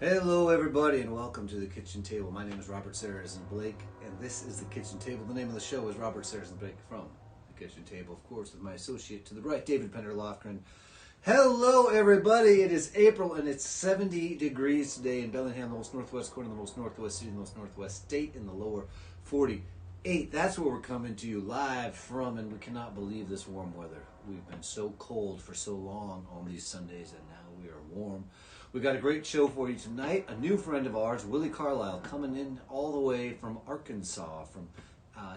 Hello everybody and welcome to the kitchen table. My name is Robert Sarazin Blake and this is the kitchen table. The name of the show is Robert Sarazin Blake from the kitchen table, of course, with my associate to the right, David Pender Lofgren. Hello everybody, it is April and it's 70 degrees today in Bellingham, the most northwest corner, the most northwest city, the most northwest state in the lower 48. That's where we're coming to you live from, and we cannot believe this warm weather. We've been so cold for so long on these Sundays and now we are warm. We've got a great show for you tonight. A new friend of ours, Willi Carlisle, coming in all the way from Arkansas, from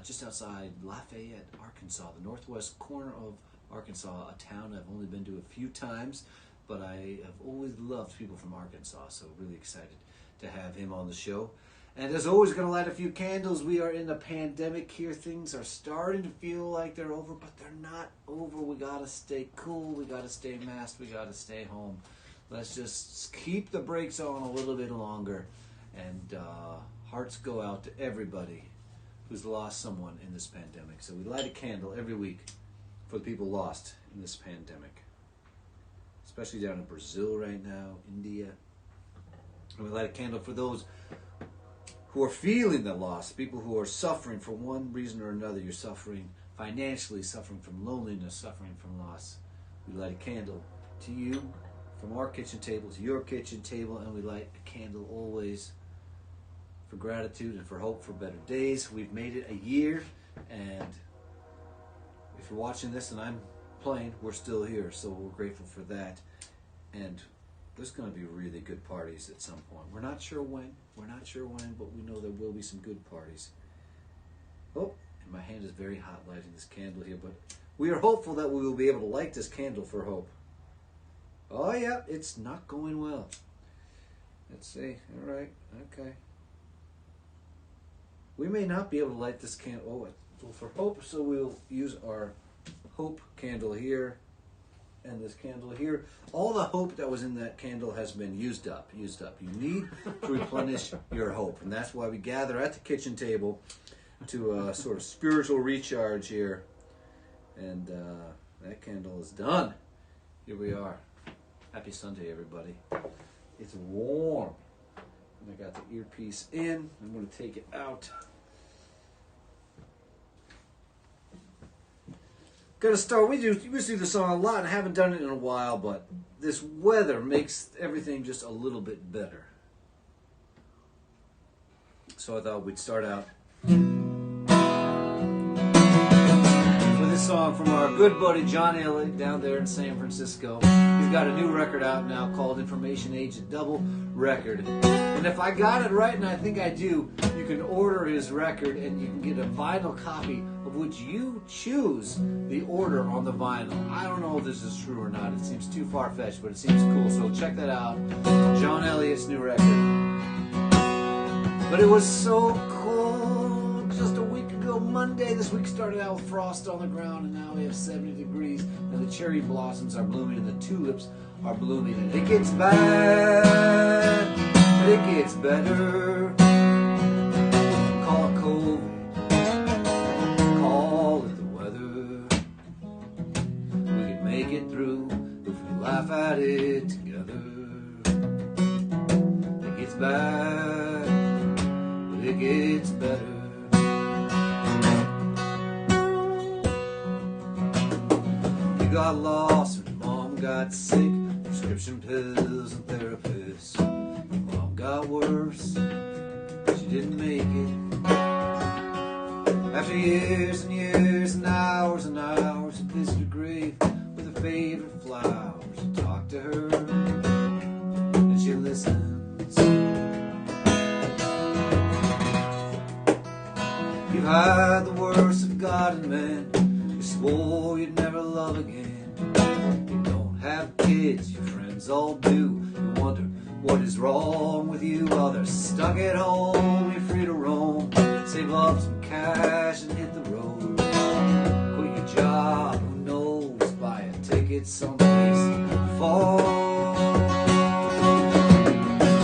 just outside Lafayette, Arkansas, the northwest corner of Arkansas, a town I've only been to a few times, but I have always loved people from Arkansas, so really excited to have him on the show. And as always, going to light a few candles. We are in a pandemic here. Things are starting to feel like they're over, but they're not over. We got to stay cool. We got to stay masked. We got to stay home. Let's just keep the brakes on a little bit longer, and hearts go out to everybody who's lost someone in this pandemic. So we light a candle every week for the people lost in this pandemic, especially down in Brazil right now, India. And we light a candle for those who are feeling the loss, people who are suffering for one reason or another. You're suffering financially, suffering from loneliness, suffering from loss. We light a candle to you, from our kitchen table to your kitchen table, and we light a candle always for gratitude and for hope for better days. We've made it a year, and if you're watching this and I'm playing, we're still here, so we're grateful for that. And there's going to be really good parties at some point. We're not sure when, but we know there will be some good parties. Oh, and my hand is very hot lighting this candle here, but we are hopeful that we will be able to light this candle for hope. Oh yeah, it's not going well. Let's see. All right. Okay. We may not be able to light this candle for hope, so we'll use our hope candle here and this candle here. All the hope that was in that candle has been used up. You need to replenish your hope, and that's why we gather at the kitchen table to a sort of spiritual recharge here. And that candle is done. Here we are. Happy Sunday, everybody. It's warm. And I got the earpiece in. I'm going to take it out. Gonna start. We do the song a lot and haven't done it in a while, but this weather makes everything just a little bit better. So I thought we'd start out with this song from our good buddy John Elliott down there in San Francisco. He's got a new record out now called Information Age, a double record. And if I got it right, and I think I do, you can order his record and you can get a vinyl copy of which you choose the order on the vinyl. I don't know if this is true or not. It seems too far-fetched, but it seems cool. So check that out. John Elliott's new record. But it was so cold just a week ago Monday. This week started out with frost on the ground, and now we have 70 degrees, and the cherry blossoms are blooming, and the tulips are blooming, and it gets bad, but it gets better. Call it COVID, call it the weather. We can make it through if we laugh at it together. It gets bad, but it gets better. You got lost when your mom got sick, prescription pills and therapists. Your mom got worse, she didn't make it. After years and years and hours you visit her grave with her favorite flowers. You talk to her and she listens. You've had the worst of God and man. You swore you'd never love again. You don't have kids, your friends all do. You wonder what is wrong with you. Well, they're stuck at home, you're free to roam. Save up some cash and hit the road. Quit your job, who knows, buy a ticket someplace far.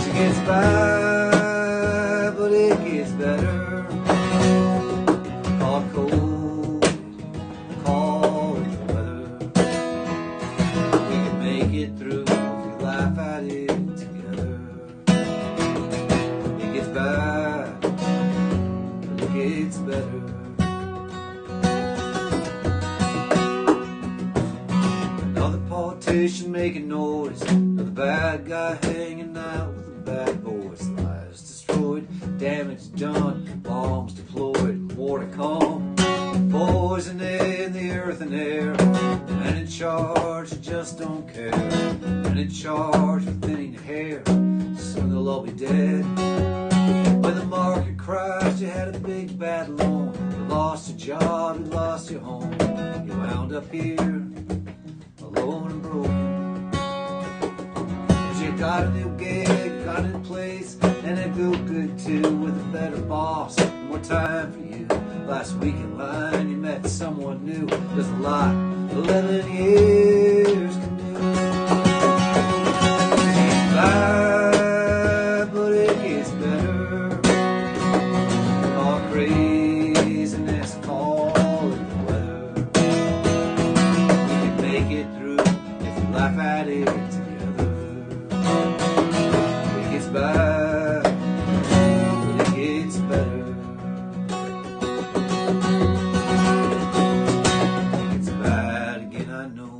She gets bad, but it gets better. Call it cold, call it the weather. We can make it through if we laugh at it together. politician making noise, or the bad guy hanging out with the bad boys. Lives destroyed, damage done, bombs deployed, war to come, poison in the earth and air. Men in charge who just don't care, men in charge of thinning your hair. Soon they'll all be dead. When the market crashed, you had a big bad loan. You lost your job, you lost your home. You wound up here, alone and broken. But you got a new gig, got a new place, and it felt good too, with a better boss and more time for you. Last week in line, you met someone new. There's a lot 11 years can do. Bad, but it gets better. All craziness, call it the weather. We can make it through if we laugh at it together. It gets bad, but it gets better. It's bad again, I know.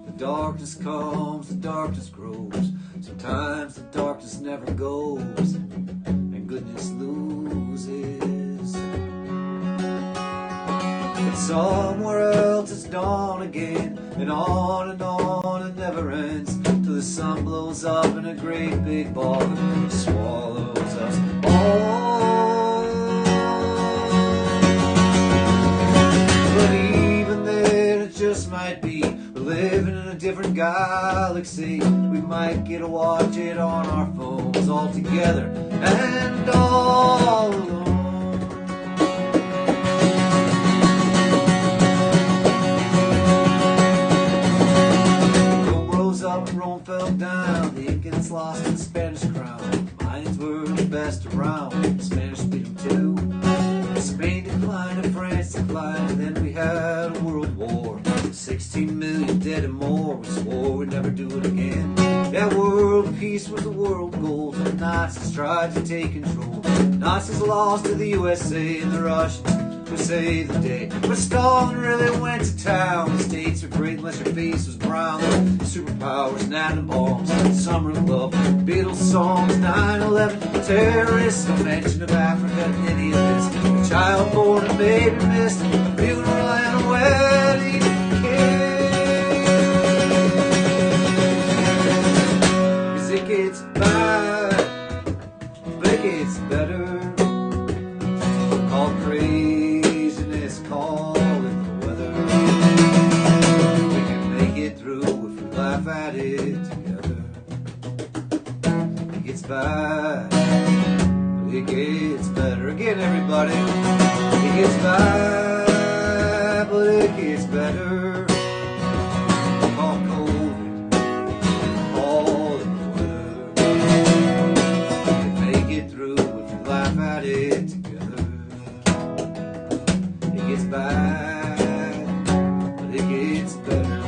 The darkness comes, the darkness grows. Sometimes the darkness never goes, and goodness loses. But somewhere else it's dawn again, and on it never ends, till the sun blows up in a great big ball and swallows us all. But even then it just might be we're living in a different galaxy. We might get to watch it on our phones all together and all alone. Rome rose up and Rome fell down. The Incans lost the Spanish crown. Mayans were the best around. The Spanish beat them too. Spain declined and France declined, and then we had a world war. 16 million dead and more. We swore we'd never do it again. That world peace was the world goal. The Nazis tried to take control. Nazis lost to the USA, and the Russians who saved the day. But Stalin really went to town. The States were great unless your face was brown. Superpowers and atom bombs, summer love, Beatles songs, 9/11, terrorists, no mention of Africa in any of this. A child born and baby missed, a funeral and a wedding kiss. 'Cause it gets bad, but it gets better. All craziness, call it the weather. We can make it through if we laugh at it together. It gets bad, but it gets better. Again, everybody. It gets bad, but it gets better. Call COVID, call it the weather. We can make it through if we laugh at it together. It gets bad, but it gets better.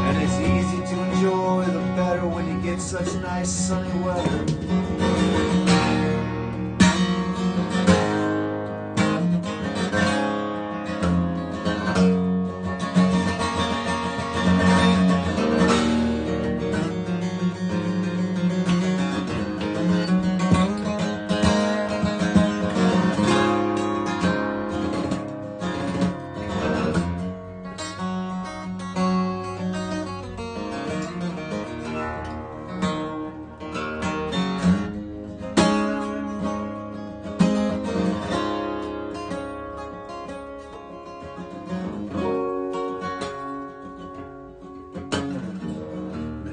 And it's easy to enjoy the better when you get such nice sunny weather.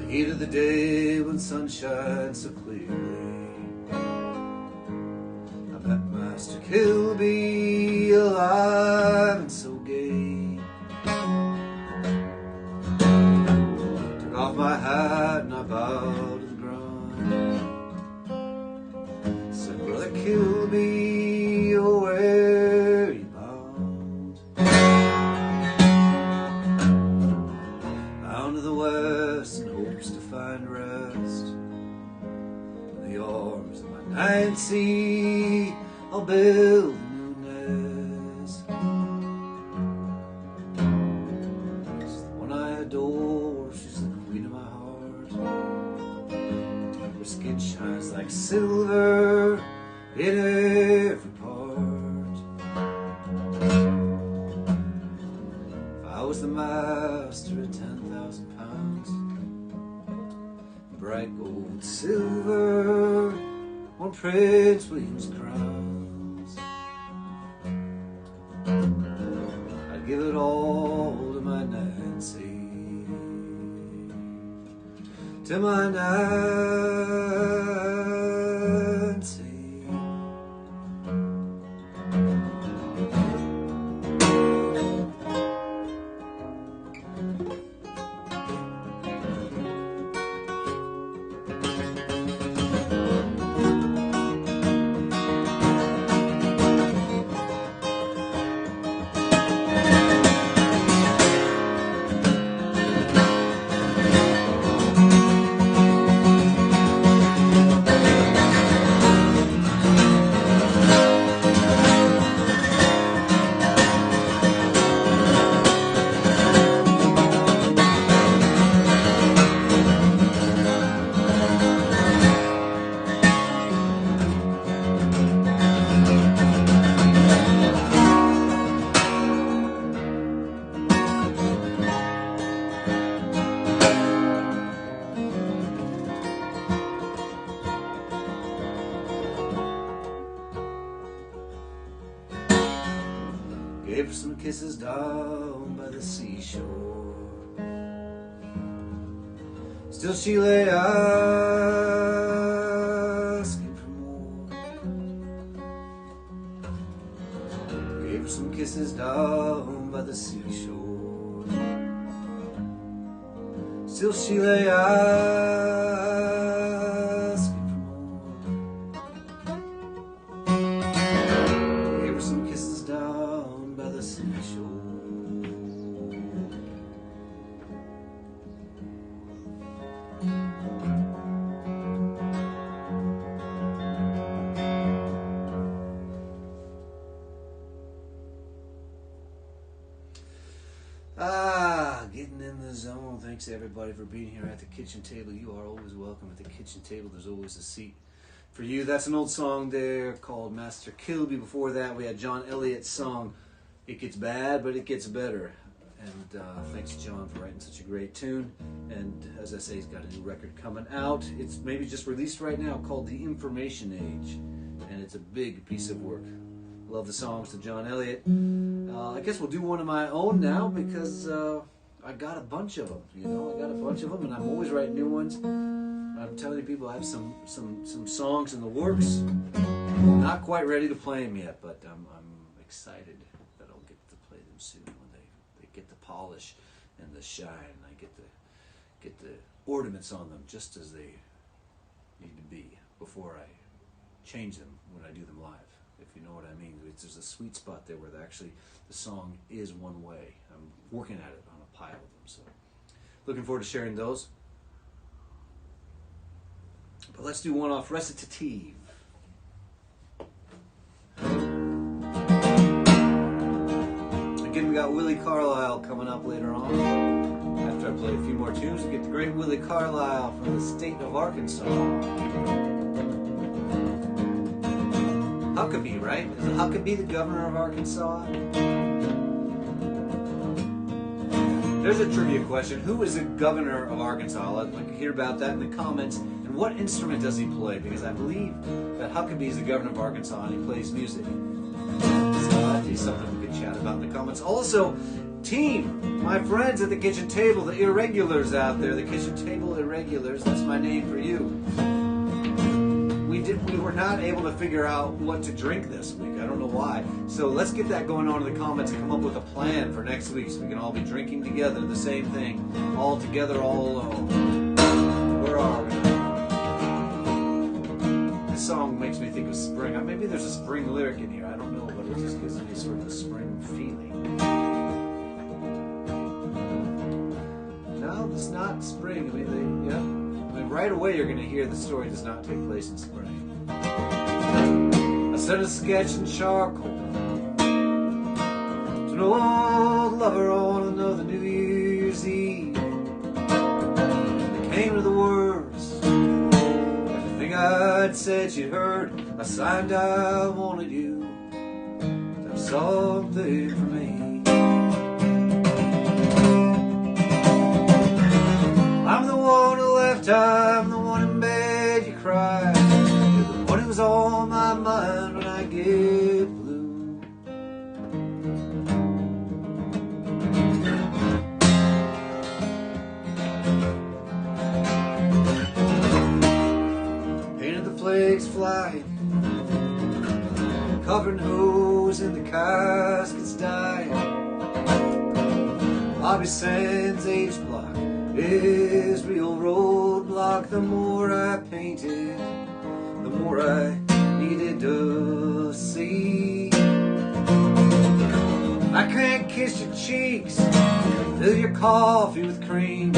Heat of the day when sun shines so clearly, I met Master Kilby alive and so gay. Took off my hat and I bowed to the ground. Said, Brother Kilby, oh, where you bound? Bound to the west and hopes to find rest in the arms of my Nancy. I'll build in every part. If I was the master of 10,000 pounds, bright gold, silver on Prince William's crowns, I'd give it all to my Nancy, to my Nancy. Gave her some kisses down by the seashore. Still she lay asking for more. Gave her some kisses down by the seashore. Still she lay asking for more. Gave her some kisses down by the seashore. Getting in the zone. Thanks to everybody for being here at the kitchen table. You are always welcome at the kitchen table. There's always a seat for you. That's an old song there called Master Kilby. Before that, we had John Elliott's song, It Gets Bad, But It Gets Better. And thanks to John for writing such a great tune. And as I say, he's got a new record coming out. It's maybe just released right now called The Information Age. And it's a big piece of work. Love the songs to John Elliott. I guess we'll do one of my own now because I got a bunch of them. You know, I got a bunch of them, and I'm always writing new ones. I'm telling you, people, I have some songs in the works. I'm not quite ready to play them yet, but I'm excited that I'll get to play them soon when they get the polish and the shine. I get the ornaments on them just as they need to be before I change them when I do them live. If you know what I mean. There's a sweet spot there where actually the song is one way. I'm working at it on a pile of them, so looking forward to sharing those. But let's do one off recitative. Again, we got Willi Carlisle coming up later on. After I play a few more tunes, we get the great Willi Carlisle from the state of Arkansas. Huckabee, right? Is Huckabee the governor of Arkansas? There's a trivia question. Who is the governor of Arkansas? I'd like to hear about that in the comments. And what instrument does he play? Because I believe that Huckabee is the governor of Arkansas and he plays music. So that'd be something we could chat about in the comments. Also, team, my friends at the kitchen table, the irregulars out there, the kitchen table irregulars, that's my name for you. We were not able to figure out what to drink this week. I don't know why. So let's get that going on in the comments and come up with a plan for next week so we can all be drinking together the same thing. All together, all alone. Where are we? This song makes me think of spring. Maybe there's a spring lyric in here. I don't know, but it just gives me sort of a spring feeling. No, it's not spring. Right away you're going to hear the story does not take place in spring. I sent a sketch in charcoal to an old lover on another New Year's Eve. It came to the words, everything I'd said she'd heard I signed I wanted you to have something for me. I'm the one who left, I'm the one in bed you cried. You're the one who's on my mind when I get blue. Painted the flags flying, covering holes in the caskets dying. Bobby Sands age block, Israel roadblock. The more I painted, the more I needed to see. I can't kiss your cheeks, fill your coffee with cream,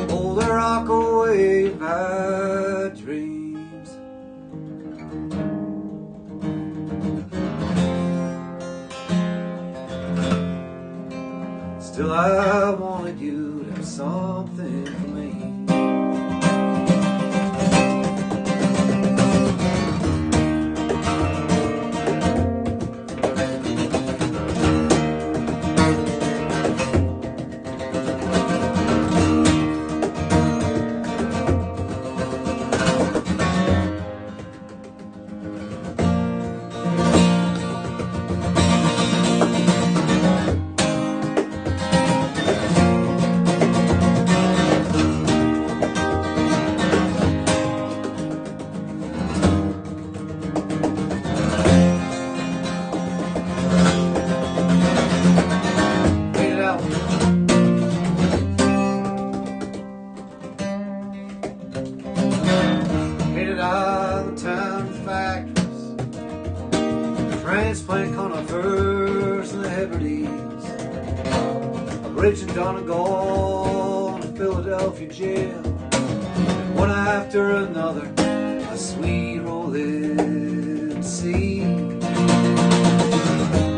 hold the rock away your bad dreams. Still I wanted you to have something for me. Transplant conifers in the Hebrides, a bridge in Donegal, a Philadelphia jail, one after another, a sweet rolling sea.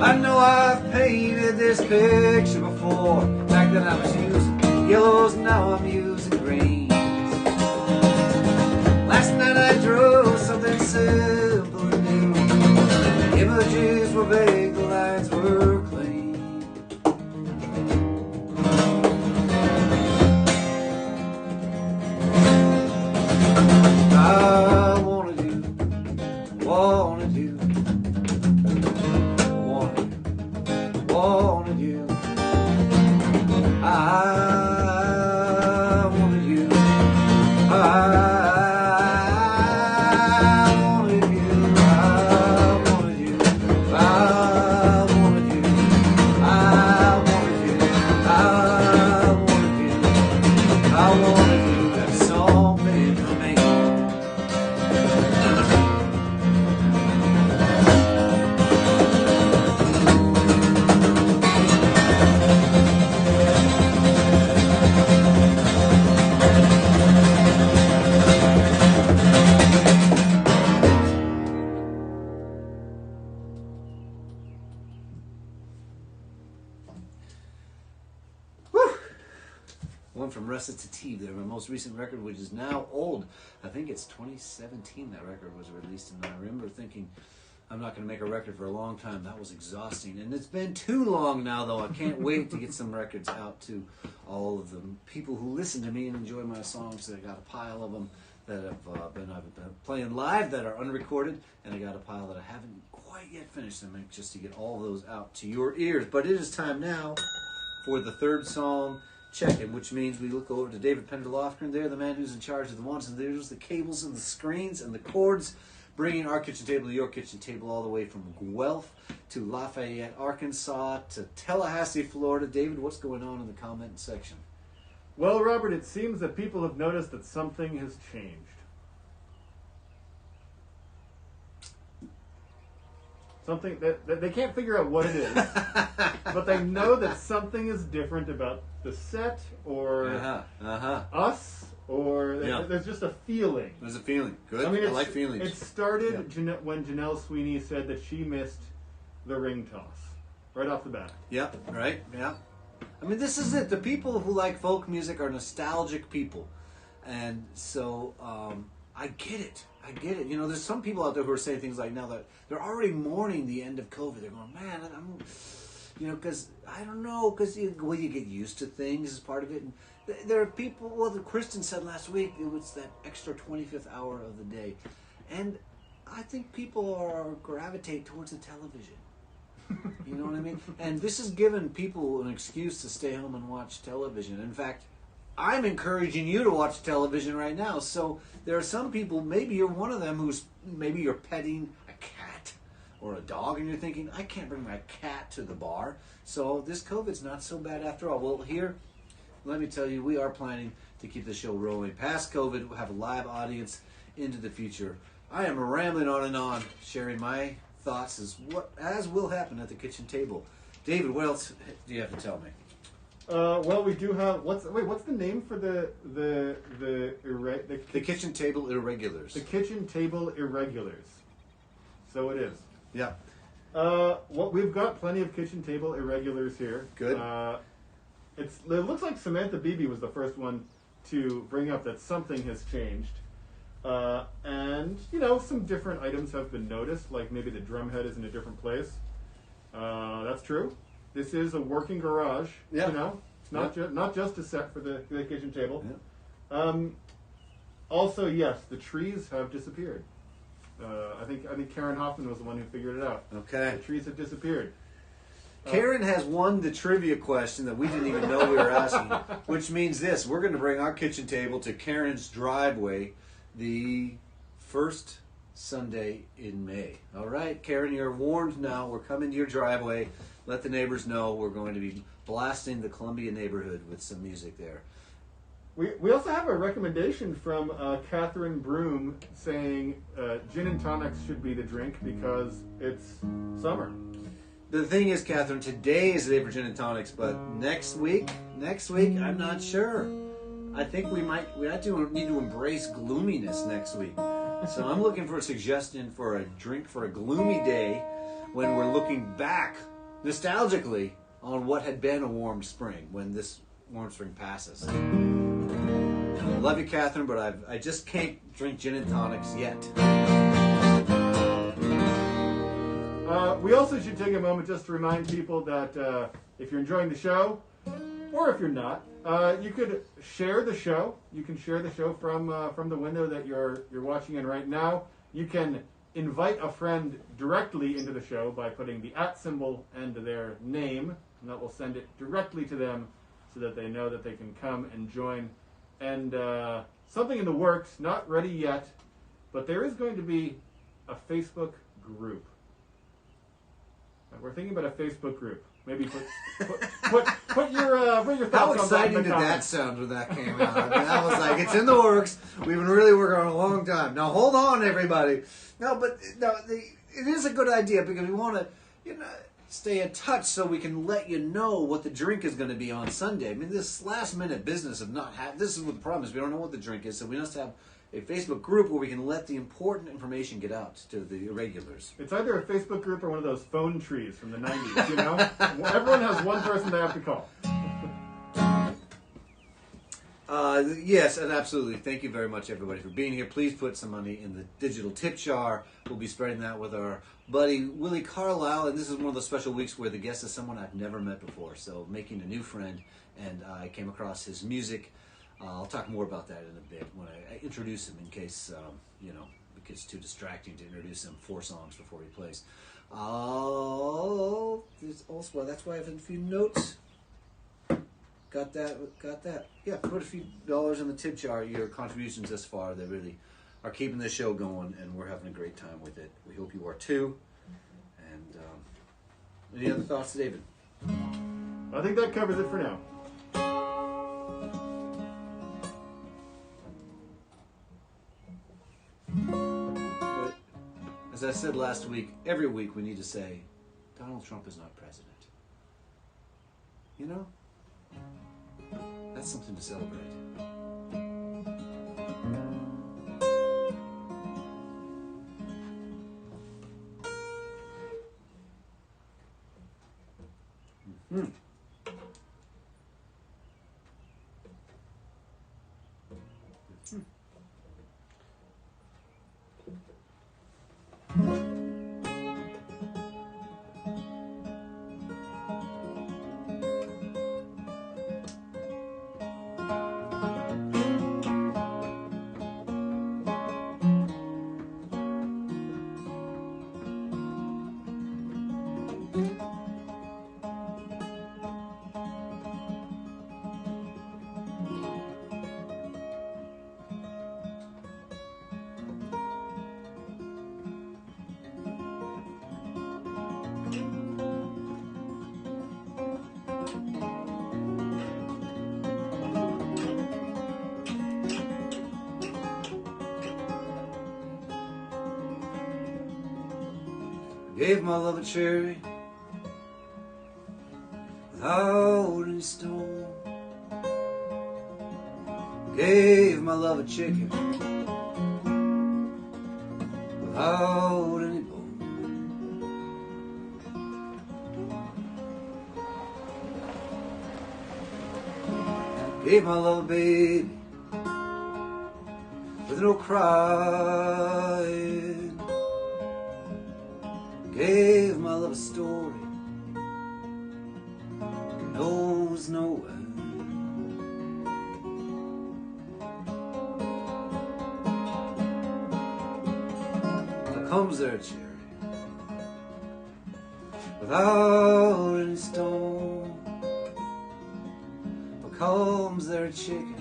I know I've painted this picture before. Back then I was using yellows, now I'm using greens. Last night I drew something simple and new. The images were vague, the lines were clean. I wanted you, wanted you, wanted you. I wanted you. I wanted you. I wanted you. I wanted you. I wanted you. I wanted you. I wanted you. That's something for me. One from Recitative, their most recent record, which is now old. I think it's 2017 that record was released, and I remember thinking, I'm not going to make a record for a long time. That was exhausting. And it's been too long now, though. I can't wait to get some records out to all of the people who listen to me and enjoy my songs. I got a pile of them that I've been playing live that are unrecorded, and I got a pile that I haven't quite yet finished them, just to get all those out to your ears. But it is time now for the third song, Check-In, which means we look over to David Penderlofgren there, the man who's in charge of the ones and zeros, the cables and the screens and the cords, bringing our kitchen table to your kitchen table all the way from Guelph to Lafayette, Arkansas to Tallahassee, Florida. David, what's going on in the comment section? Well, Robert, it seems that people have noticed that something has changed. Something that they can't figure out what it is, but they know that something is different about the set or us, or there's just a feeling. There's a feeling. Good. I mean, I like feelings. It started when Janelle Sweeney said that she missed the ring toss right off the bat. Yeah, right, yeah. I mean, this is it. The people who like folk music are nostalgic people. And so I get it. I get it. You know, there's some people out there who are saying things like now that they're already mourning the end of COVID. They're going, man, I'm, you know, because I don't know, because you get used to things as part of it. And there are people, well, the Kristen said last week, it was that extra 25th hour of the day. And I think people are gravitate towards the television. You know what I mean? And this has given people an excuse to stay home and watch television. In fact, I'm encouraging you to watch television right now. So there are some people, maybe you're one of them, who's maybe you're petting a cat or a dog and you're thinking, I can't bring my cat to the bar. So this COVID's not so bad after all. Well, here, let me tell you, we are planning to keep the show rolling past COVID. We'll have a live audience into the future. I am rambling on and on, sharing my thoughts as will happen at the kitchen table. David, what else do you have to tell me? Well, we do have what's the name for the kitchen table irregulars? The kitchen table irregulars. So it is. Yeah. Well, we've got plenty of kitchen table irregulars here. Good. It looks like Samantha Beebe was the first one to bring up that something has changed. And, you know, some different items have been noticed, like maybe the drum head is in a different place. That's true. This is a working garage, yeah. You know. It's not just a set for the kitchen table. Yeah. Also, yes, the trees have disappeared. I think Karen Hoffman was the one who figured it out. Okay. The trees have disappeared. Karen has won the trivia question that we didn't even know we were asking, which means this. We're going to bring our kitchen table to Karen's driveway the first Sunday in May. All right, Karen, you're warned now. We're coming to your driveway. Let the neighbors know we're going to be blasting the Columbia neighborhood with some music there. We also have a recommendation from Catherine Broom saying gin and tonics should be the drink because it's summer. The thing is, Catherine, today is the day for gin and tonics, but next week, I'm not sure. I think we need to embrace gloominess next week. So I'm looking for a suggestion for a drink for a gloomy day when we're looking back nostalgically on what had been a warm spring when this warm spring passes. I love you, Catherine, but I just can't drink gin and tonics yet. We also should take a moment just to remind people that if you're enjoying the show, or if you're not, you could share the show. You can share the show from the window that you're watching in right now. You can invite a friend directly into the show by putting the @ symbol and their name, and that will send it directly to them so that they know that they can come and join. And something in the works, not ready yet, but there is going to be a Facebook group. We're thinking about a Facebook group. Maybe put your thoughts. How exciting did that sound when that came out? I mean, that was like, it's in the works. We've been really working on it a long time. Now hold on, everybody. It is a good idea because we want to, stay in touch so we can let you know what the drink is going to be on Sunday. I mean, this last minute business of not having, this is what the problem is. We don't know what the drink is, so we must have a Facebook group where we can let the important information get out to the irregulars. It's either a Facebook group or one of those phone trees from the 90s, you know? Everyone has one person they have to call. Yes, and absolutely. Thank you very much, everybody, for being here. Please put some money in the digital tip jar. We'll be spreading that with our buddy, Willi Carlisle, and this is one of those special weeks where the guest is someone I've never met before, so making a new friend, and I came across his music. I'll talk more about that in a bit when I introduce him in case, it gets too distracting to introduce him 4 songs before he plays. That's why I have a few notes. Got that. Yeah, put a few dollars in the tip jar. Your contributions thus far, they really are keeping the show going, and we're having a great time with it. We hope you are too. And any other thoughts, David? I think that covers it for now. But as I said last week, every week we need to say, Donald Trump is not president. You know? That's something to celebrate. Mm-hmm. Gave my love a cherry without any stone. Gave my love a chicken without any bone. Gave my love a baby with no crying. Gave my love a story that knows no end. Now comes there a cherry without any stone. Now comes there a chicken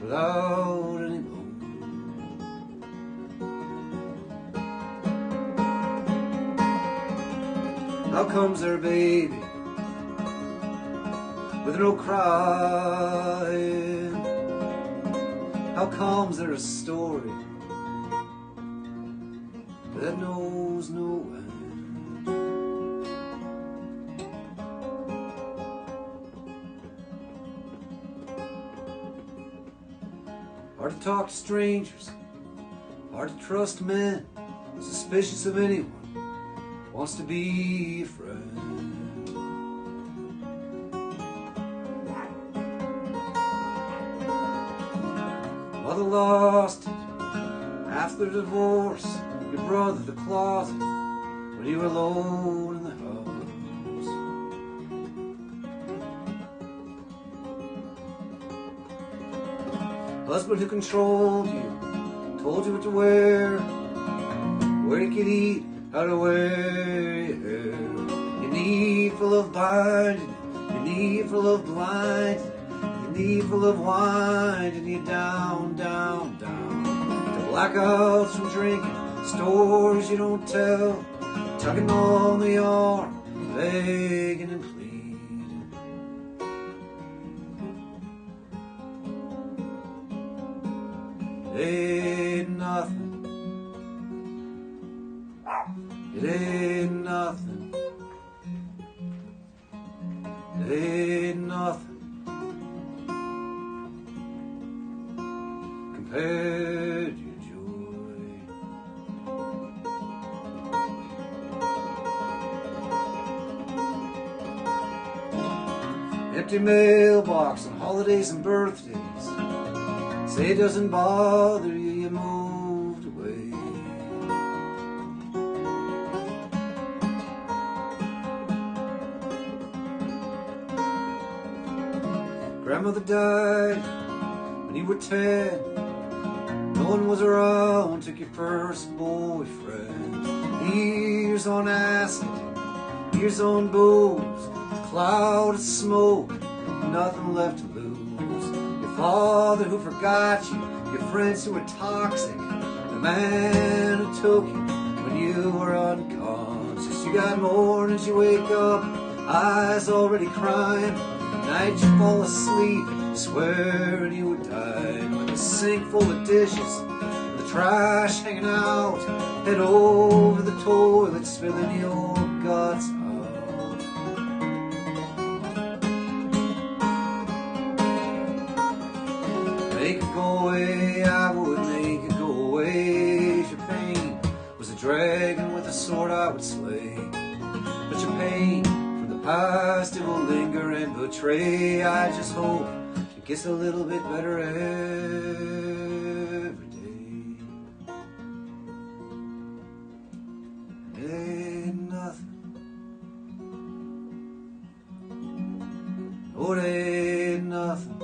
without any bone. How comes there a baby with no crying? How comes there a story that knows no end? Hard to talk to strangers, hard to trust men, suspicious of anyone wants to be a friend. Mother lost it after the divorce, your brother the closet when you were alone in the house. Husband who controlled you, told you what to wear, where you could eat, how to wear your hair. Your need for love binding, your need for love blinding, your need for love winding you down, down, down. To blackouts from drinking, stories you don't tell, tugging on the arm, begging and pleading. It ain't nothing. It ain't nothing. It ain't nothing compared to your joy. Empty mailbox on holidays and birthdays. Say it doesn't bother you, you moved away. Grandmother died when you were 10. No one was around, took your first boyfriend. Years on acid, years on booze, a cloud of smoke, nothing left to lose. Your father who forgot you, your friends who were toxic, the man who took you when you were unconscious. You got mornings you wake up, eyes already crying. Night you fall asleep, swearing you would die. With a sink full of dishes, with the trash hanging out, head over the toilet, spilling your guts out. Make it go away, I would make it go away. If your pain was a dragon with a sword I would slay. But your pain from the past, it will linger and betray. I just hope it gets a little bit better every day. It ain't nothing. No, it ain't nothing.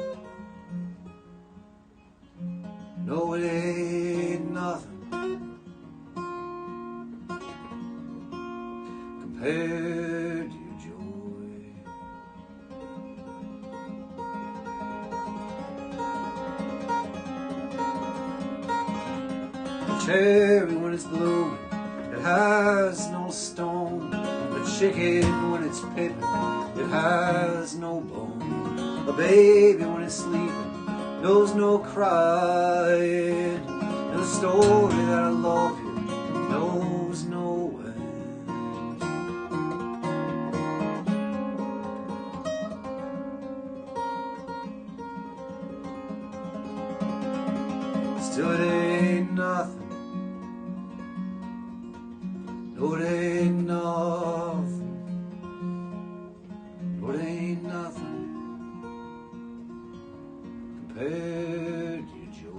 No, it ain't nothing compared to your joy. A cherry when it's blooming, it has no stone. A chicken when it's pippin', it has no bone. A baby when it's sleeping knows no crying. And the story that I love you knows no end. Still it ain't nothing. No, it ain't nothing. No, it ain't nothing compared to your joy.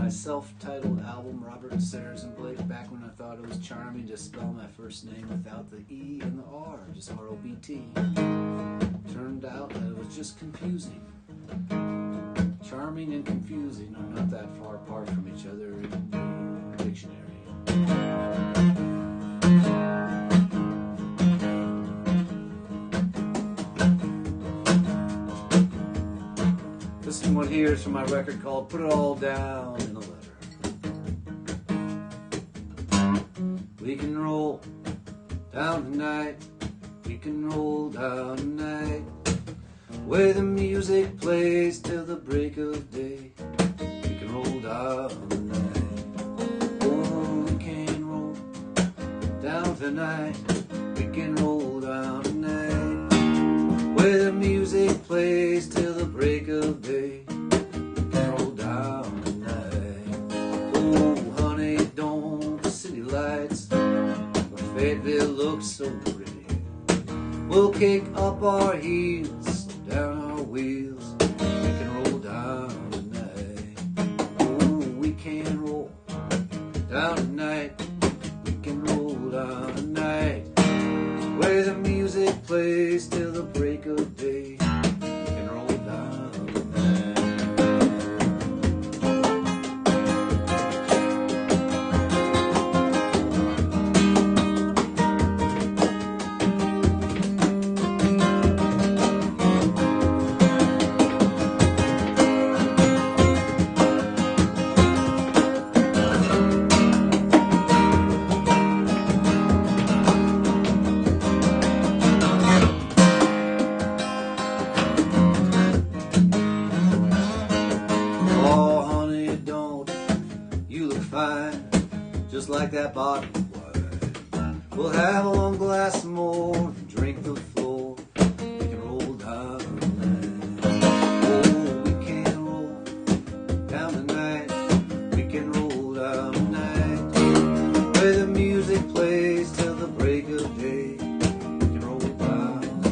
Self-titled album, Robert Sarazin Blake, back when I thought it was charming to spell my first name without the E and the R, just R-O-B-T. Turned out that it was just confusing. Charming and confusing are not that far apart from each other in the dictionary. This one here is from my record called Put It All Down in a Letter. We can roll down tonight, we can roll down tonight, where the music plays till the break of day. We can roll down tonight, oh, we can roll down tonight, we can roll down tonight, where the music plays till the break of day. We can roll down tonight, oh honey, don't the city lights Fayetteville looks so pretty. We'll kick up our heels, slow down our wheels. We can roll down tonight. Oh, we can roll down tonight. We can roll down tonight, where the music plays till the break of day. We can roll down tonight. Just like that bottle of wine, we'll have a long glass more and drink the floor. We can roll down tonight. Oh, we can roll down tonight. We can roll down tonight, where the music plays till the break of day. We can roll down tonight.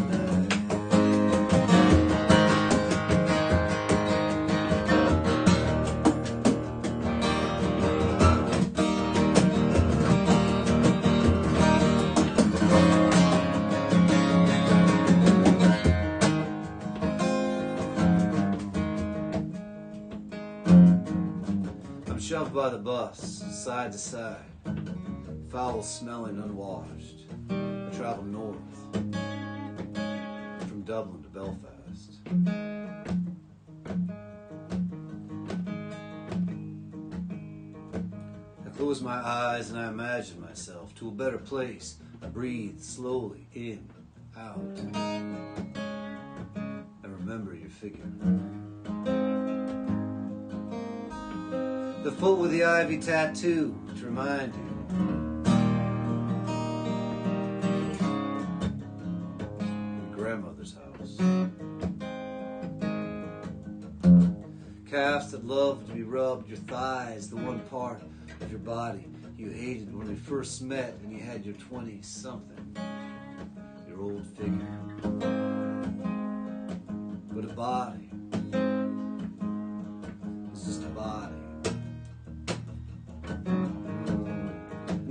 Shoved by the bus, side to side, foul smelling, unwashed. I travel north, from Dublin to Belfast. I close my eyes and I imagine myself to a better place. I breathe slowly in, out, and remember your figure. The foot with the ivy tattoo to remind you. Your grandmother's house. Calves that loved to be rubbed, your thighs, the one part of your body you hated when we first met and you had your 20-something, your old figure. But a body is just a body.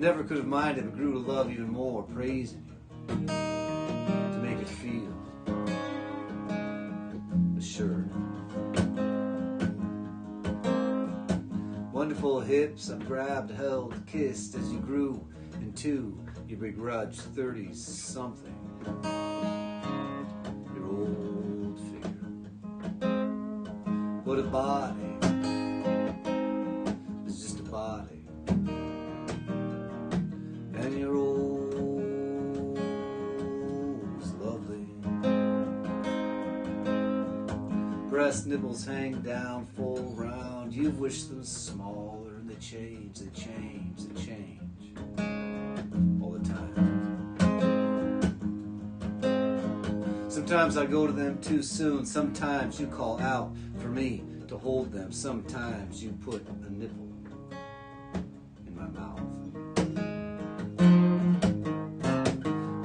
Never could have minded, but grew to love even more, praising you to make it feel assured. Wonderful hips I've grabbed, held, kissed as you grew into your begrudged 30-something. Your old figure. What a body. It's just a body. And your old is lovely. Breast nipples hang down full round. You've wished them smaller, and they change, they change, they change. All the time. Sometimes I go to them too soon. Sometimes you call out for me to hold them. Sometimes you put a nipple in my mouth.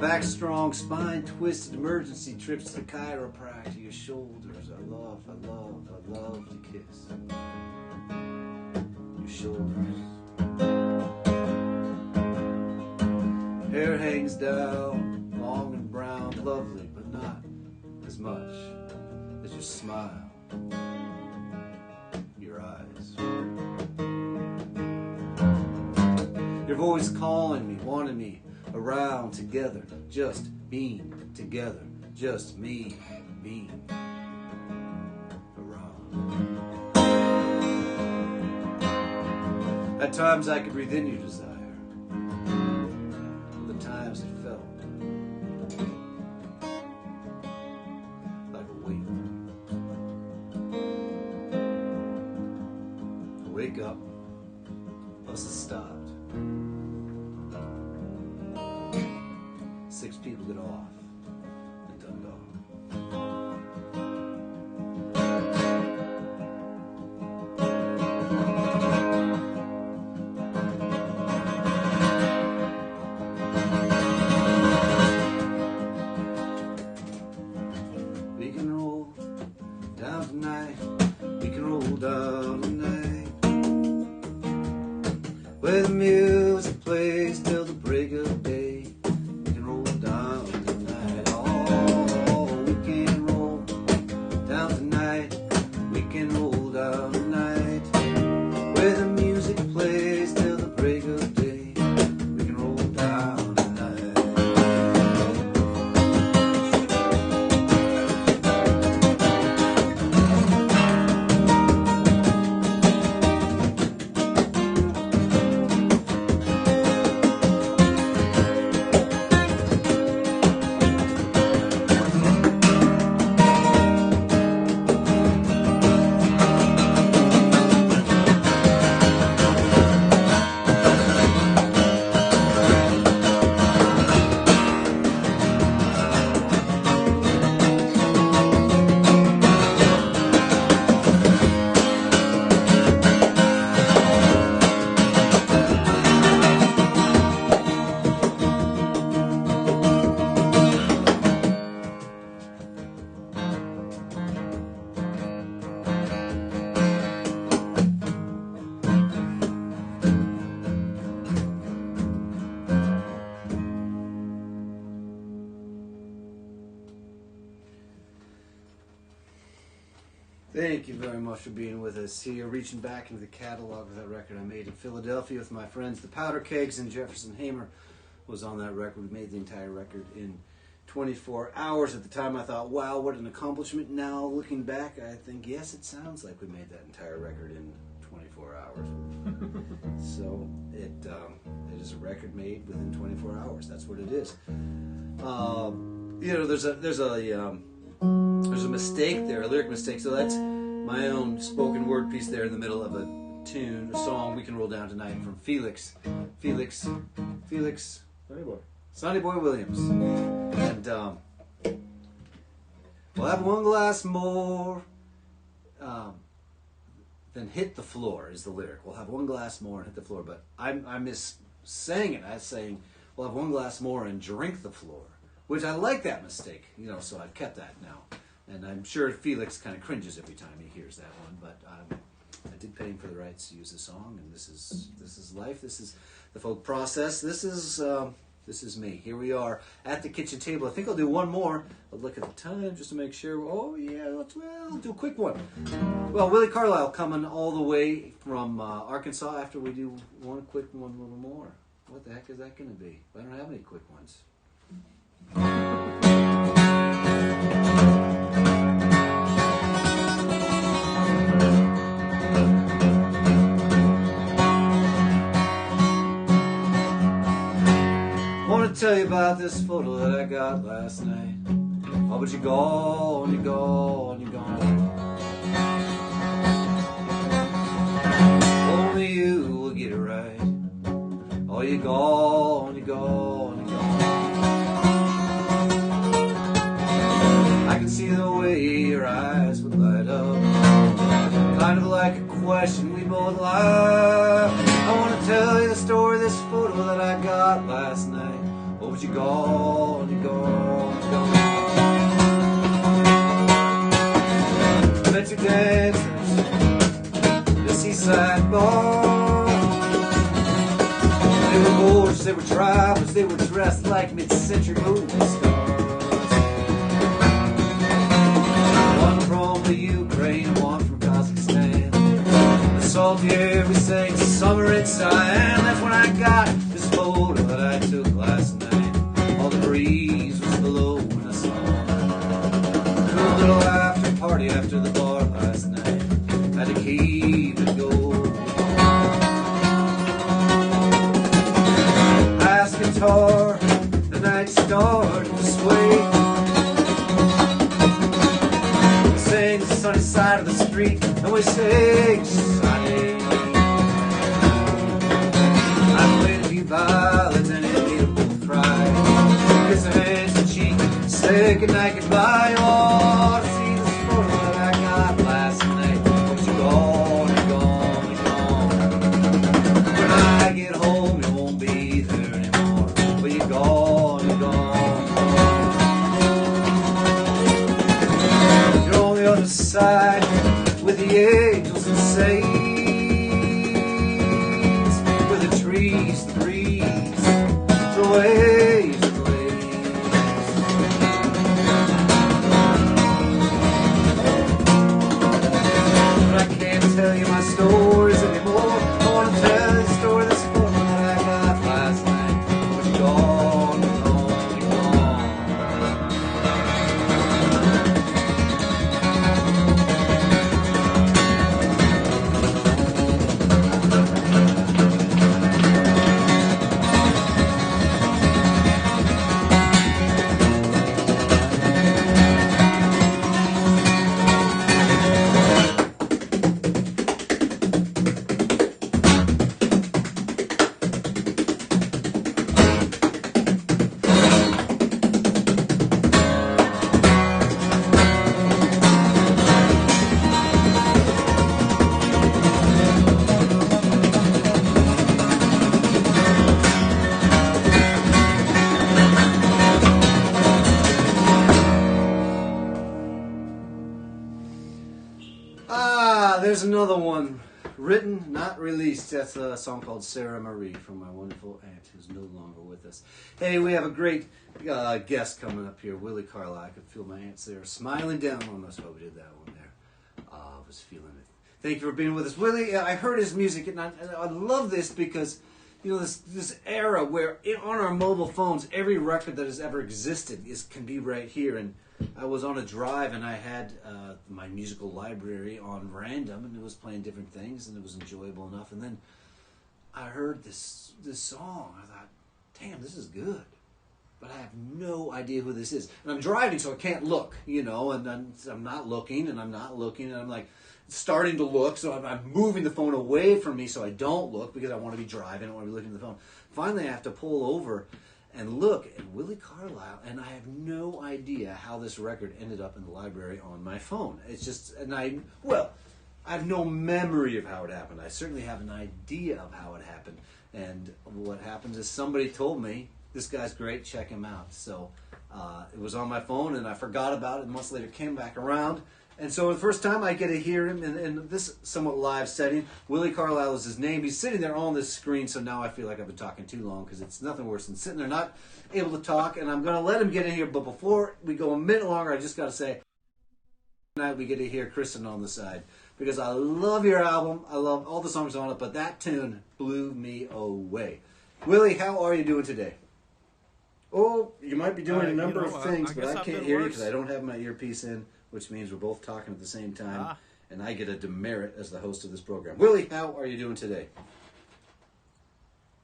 Back strong, spine twisted, emergency trips to the chiropractor. Your shoulders, I love, I love, I love to kiss. Your shoulders. Hair hangs down, long and brown, lovely, but not as much as your smile, your eyes. Your voice calling me, wanting me around together, just being together, just me being around. At times I could breathe in your desire. Other times it felt like a weight. I wake up, bus has stopped. 6 people get off and Dundalk. We can roll down tonight. We can roll down tonight. Where the music plays till the break of day. We can roll down tonight. Oh, we can roll down tonight. We can roll down tonight. Where the music plays till the break of day. We can roll down tonight. Thank you very much for being with us here, reaching back into the catalog of that record I made in Philadelphia with my friends, the Powder Kegs, and Jefferson Hamer was on that record. We made the entire record in 24 hours. At the time I thought, wow, what an accomplishment. Now, looking back, I think, yes, it sounds like we made that entire record in 24 hours. So it is a record made within 24 hours. That's what it is. There's a mistake there, a lyric mistake. So that's my own spoken word piece there in the middle of a tune, a song. We can roll down tonight from Felix, Sonny Boy Williams, and we'll have one glass more than hit the floor is the lyric. We'll have one glass more and hit the floor, but I sang it. I was saying we'll have one glass more and drink the floor. Which I like that mistake, so I've kept that now. And I'm sure Felix kind of cringes every time he hears that one, but I did pay him for the rights to use the song, and this is life. This is the folk process. This is me. Here we are at the kitchen table. I think I'll do one more. I'll look at the time just to make sure. Oh yeah, I'll do a quick one. Well, Willi Carlisle coming all the way from Arkansas. After we do one quick one, a little more. What the heck is that going to be? I don't have any quick ones. I want to tell you about this photo that I got last night. Oh, but you're gone, you're gone, you're gone. Only you will get it right. Oh, you're gone, you're gone, you're gone. I can see the way your eyes would light up, kind of like a question we both like. I want to tell you the story of this photo that I got last night. Oh, but you're gone, you're gone, you're gone. Met your dancers, the seaside bar. They were gorgeous, they were drivers, they were dressed like mid-century movie stars. One from the Ukraine, one from Kazakhstan. The salty air we sang summer inside. And that's when I got this photo that I took last night. All the breeze was blowing us on. Cool little after party after the bar last night. Had to keep it going. Bass guitar, the night started to sway. We sang the sunny side of the street, and we sang sunny. I played a few ballads and it made them both cry. Kiss her hands and cheek, say goodnight, goodbye. Oh, to see this photo that I got last night. But you're gone, you're gone, you're gone. When I get home, you won't be there anymore. But you're gone, you're gone, you're gone. You're on the other side with the angels and saints, with the trees, the breeze, the waves, the lakes. But I can't tell you my stories anymore. I want to tell you the story of this photo that I got last night. But you're gone, you're gone, you're gone. There's another one. Written, not released. That's a song called Sarah Marie from my wonderful aunt who's no longer with us. Hey, we have a great guest coming up here, Willi Carlisle. I could feel my aunts there smiling down on us while we did that one there. I was feeling it. Thank you for being with us. Willi, I heard his music, and I love this because, you know, this era where on our mobile phones, every record that has ever existed can be right here. And I was on a drive, and I had my musical library on random, and it was playing different things, and it was enjoyable enough. And then I heard this song. I thought, damn, this is good. But I have no idea who this is. And I'm driving, so I can't look, you know, and I'm not looking, and I'm not looking, and I'm like starting to look, so I'm moving the phone away from me so I don't look because I want to be driving, I don't want to be looking at the phone. Finally, I have to pull over and look at Willi Carlisle, and I have no idea how this record ended up in the library on my phone. It's just, I have no memory of how it happened. I certainly have an idea of how it happened. And what happens is somebody told me, this guy's great, check him out. So it was on my phone, and I forgot about it. Months later, came back around, And so the first time I get to hear him in this somewhat live setting, Willi Carlisle is his name. He's sitting there on this screen, so now I feel like I've been talking too long because it's nothing worse than sitting there not able to talk. And I'm going to let him get in here, but before we go a minute longer, I just got to say, tonight we get to hear Kristen on the side because I love your album. I love all the songs on it, but that tune blew me away. Willi, how are you doing today? Oh, you might be doing a number of things, but I can't hear you because I don't have my earpiece in, which means we're both talking at the same time, and I get a demerit as the host of this program. Willi, how are you doing today?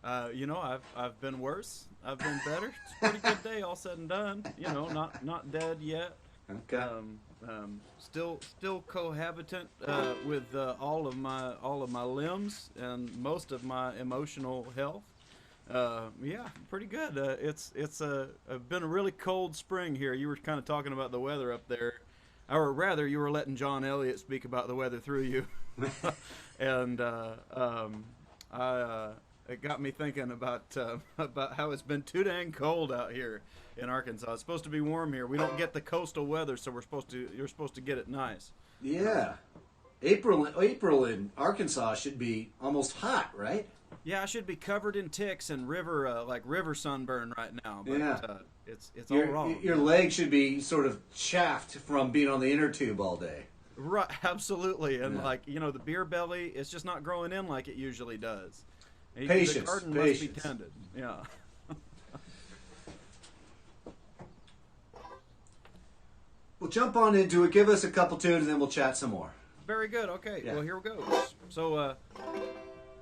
I've been worse. I've been better. It's a pretty good day, all said and done. Not dead yet. Okay. Still cohabitant with all of my limbs and most of my emotional health. Pretty good. It's been a really cold spring here. You were kind of talking about the weather up there. Or rather, you were letting John Elliott speak about the weather through you, and it got me thinking about how it's been too dang cold out here in Arkansas. It's supposed to be warm here. We don't get the coastal weather, so you're supposed to get it nice. Yeah, April in Arkansas should be almost hot, right? Yeah, I should be covered in ticks and river sunburn right now. But yeah. It's all wrong. Your legs should be sort of chaffed from being on the inner tube all day. Right, absolutely. And the beer belly, it's just not growing in like it usually does. Patience. The garden must be tended. Yeah. We'll jump on into it. Give us a couple tunes, and then we'll chat some more. Very good. Okay. Yeah. Well, here we go. So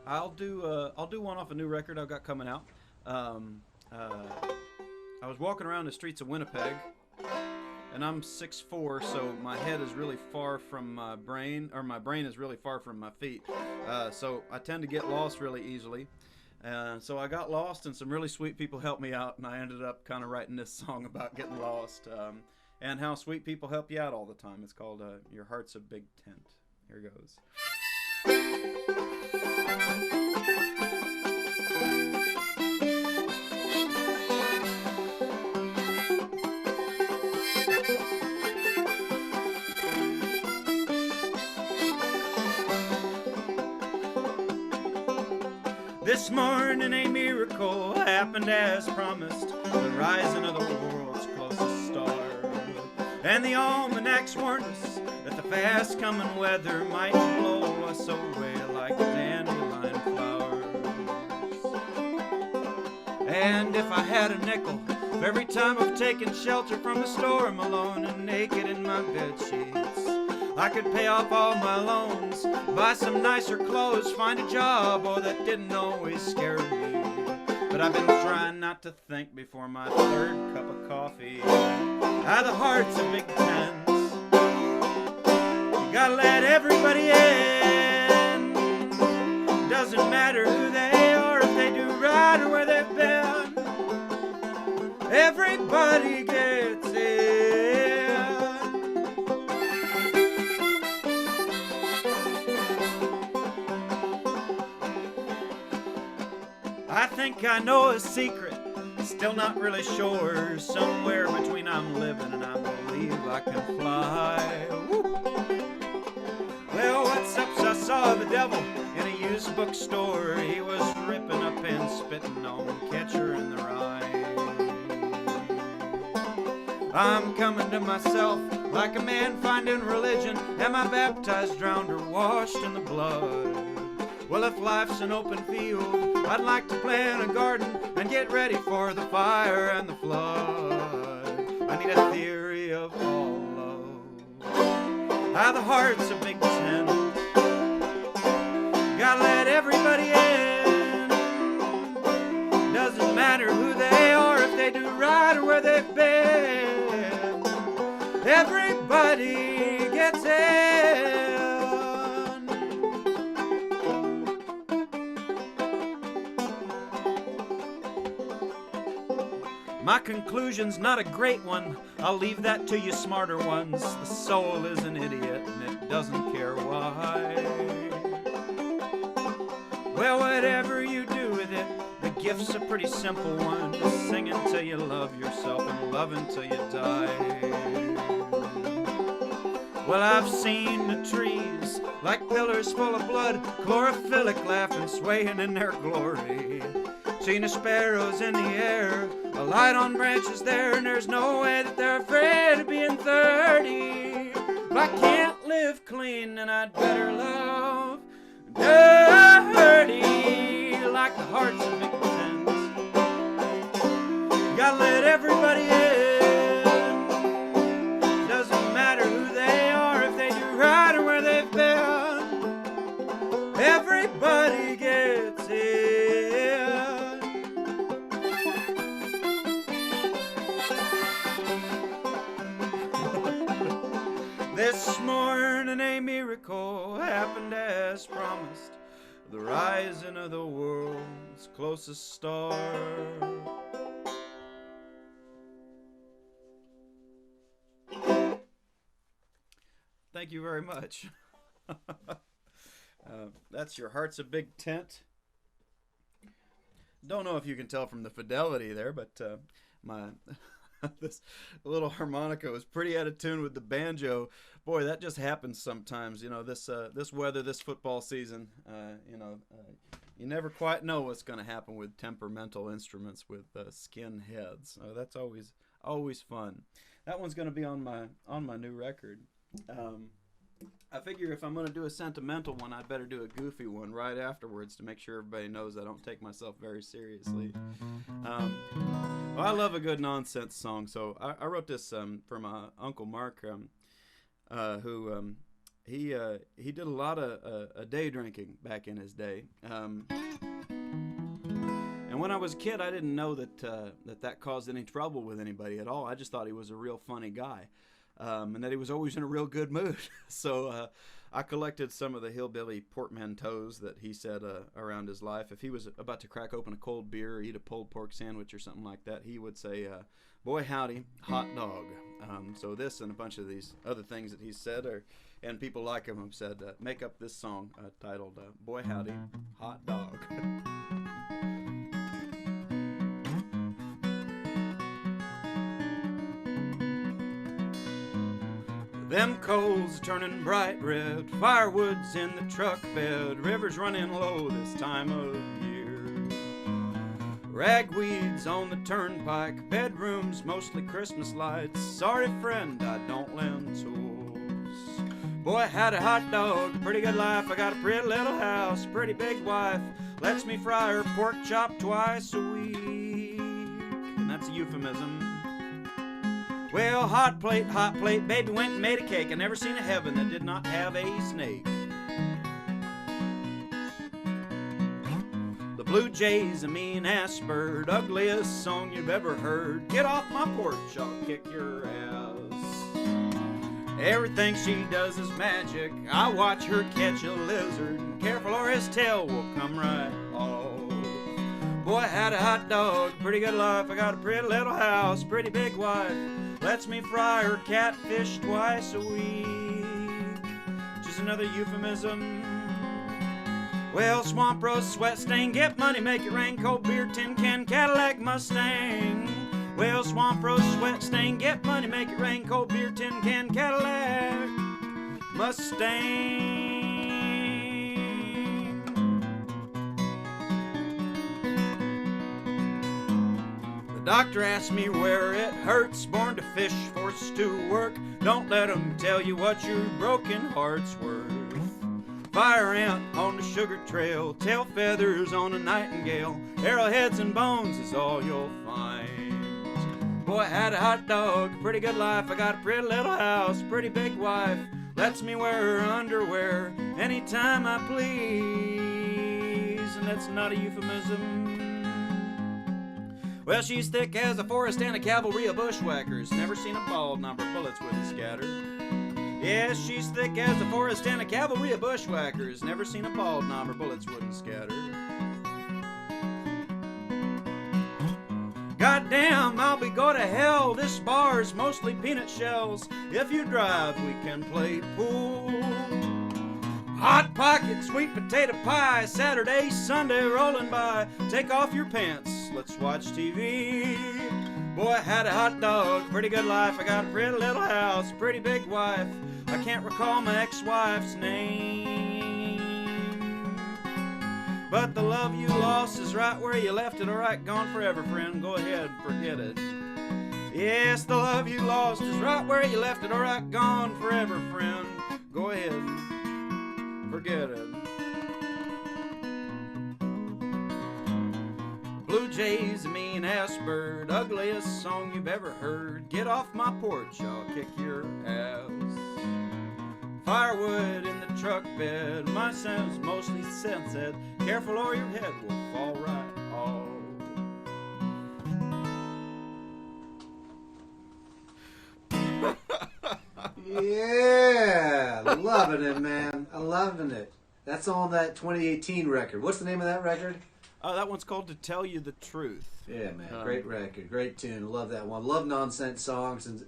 I'll do one off a new record I've got coming out. I was walking around the streets of Winnipeg, and I'm 6'4", so my head is really far from my brain, or my brain is really far from my feet. So I tend to get lost really easily. So I got lost, and some really sweet people helped me out, and I ended up kind of writing this song about getting lost, and how sweet people help you out all the time. It's called Your Heart's a Big Tent. Here goes. This morning a miracle happened as promised, the rising of the world's closest star. And the almanacs warned us that the fast coming weather might blow us away like dandelion flowers. And if I had a nickel for every time I've taken shelter from a storm alone and naked in my bed sheets, I could pay off all my loans, buy some nicer clothes, find a job, oh, that didn't always scare me. But I've been trying not to think before my third cup of coffee. The heart's a big tent. You gotta let everybody in. Doesn't matter who they are, if they do right or where they've been. Everybody gets in. I think I know a secret, still not really sure. Somewhere between I'm living and I believe I can fly. Woo. Well, what's up? So I saw the devil in a used bookstore. He was ripping up and spitting on Catcher in the Rye. I'm coming to myself like a man finding religion. Am I baptized, drowned, or washed in the blood? Well, if life's an open field, I'd like to plant a garden and get ready for the fire and the flood. I need a theory of all love. The heart's a big tent. Gotta let everybody in. Doesn't matter who they are, if they do right or where they've been. Everybody gets in. My conclusion's not a great one. I'll leave that to you smarter ones. The soul is an idiot and it doesn't care why. Well, whatever you do with it, the gift's a pretty simple one. Just sing until you love yourself and love until you die. Well, I've seen the trees like pillars full of blood, chlorophyllic laughing, swaying in their glory. Seen the sparrows in the air, a light on branches there, and there's no way that they're afraid of being 30. If I can't live clean, then I'd better love dirty, like the hearts of victims. Gotta let everybody in. Doesn't matter who they are, if they do right or where they've been. Everybody gets in. This morning a miracle happened as promised. The rising of the world's closest star. Thank you very much. That's Your Heart's a Big Tent. Don't know if you can tell from the fidelity there, but my this little harmonica was pretty out of tune with the banjo. Boy, that just happens sometimes. You know, this weather, this football season. You never quite know what's going to happen with temperamental instruments with skin heads. So that's always fun. That one's going to be on my new record. I figure if I'm going to do a sentimental one, I'd better do a goofy one right afterwards to make sure everybody knows I don't take myself very seriously. Well, I love a good nonsense song, so I wrote this for my Uncle Mark, who he did a lot of day drinking back in his day. And when I was a kid, I didn't know that caused any trouble with anybody at all. I just thought he was a real funny guy. And that he was always in a real good mood. So I collected some of the hillbilly portmanteaus that he said around his life. If he was about to crack open a cold beer or eat a pulled pork sandwich or something like that, he would say, boy howdy, hot dog. So this and a bunch of these other things that he said, and people like him have said, make up this song titled Boy Howdy, Hot Dog. Them coals turning bright red, firewood's in the truck bed, rivers running low this time of year. Ragweeds on the turnpike, bedrooms mostly Christmas lights. Sorry friend, I don't lend tools. Boy, I had a hot dog, pretty good life. I got a pretty little house, pretty big wife. Lets me fry her pork chop twice a week. And that's a euphemism. Well, hot plate, baby went and made a cake. I never seen a heaven that did not have a snake. The blue jay's a mean-ass bird, ugliest song you've ever heard. Get off my porch, I'll kick your ass. Everything she does is magic. I watch her catch a lizard. Careful or his tail will come right off. Boy, I had a hot dog, pretty good life. I got a pretty little house, pretty big wife. Lets me fry her catfish twice a week, which is another euphemism. Well, swamp roast, sweat stain, get money, make it rain, cold beer, tin can, Cadillac, Mustang. Well, swamp roast, sweat stain, get money, make it rain, cold beer, tin can, Cadillac, Mustang. The doctor asked me where it hurts, born to fish, forced to work. Don't let them tell you what your broken heart's worth. Fire ant on the sugar trail, tail feathers on a nightingale. Arrowheads and bones is all you'll find. Boy, I had a hot dog, pretty good life. I got a pretty little house, pretty big wife. Lets me wear her underwear anytime I please. And that's not a euphemism. Well, she's thick as a forest and a cavalry of bushwhackers. Never seen a bald number, bullets wouldn't scatter. Yes, she's thick as a forest and a cavalry of bushwhackers. Never seen a bald number, bullets wouldn't scatter. Goddamn, I'll be go to hell. This bar's mostly peanut shells. If you drive, we can play pool. Hot pocket, sweet potato pie, Saturday, Sunday rolling by. Take off your pants, let's watch TV. Boy, Boy, I had a hot dog, pretty good life. I got a pretty little house, pretty big wife. I can't recall my ex-wife's name, but the love you lost is right where you left it. Alright, gone forever, friend. Go ahead, forget it. Yes, the love you lost is right where you left it. Alright, gone forever, friend. Go ahead, forget it. Blue Jays, a mean-ass bird, ugliest song you've ever heard. Get off my porch, I'll kick your ass. Firewood in the truck bed, my sound's mostly sunset. Careful or your head will fall right off. Yeah, loving it, man. I'm loving it. That's on that 2018 record. What's the name of that record? That one's called To Tell You the Truth. Yeah, man. Great record. Great tune. Love that one. Love nonsense songs. And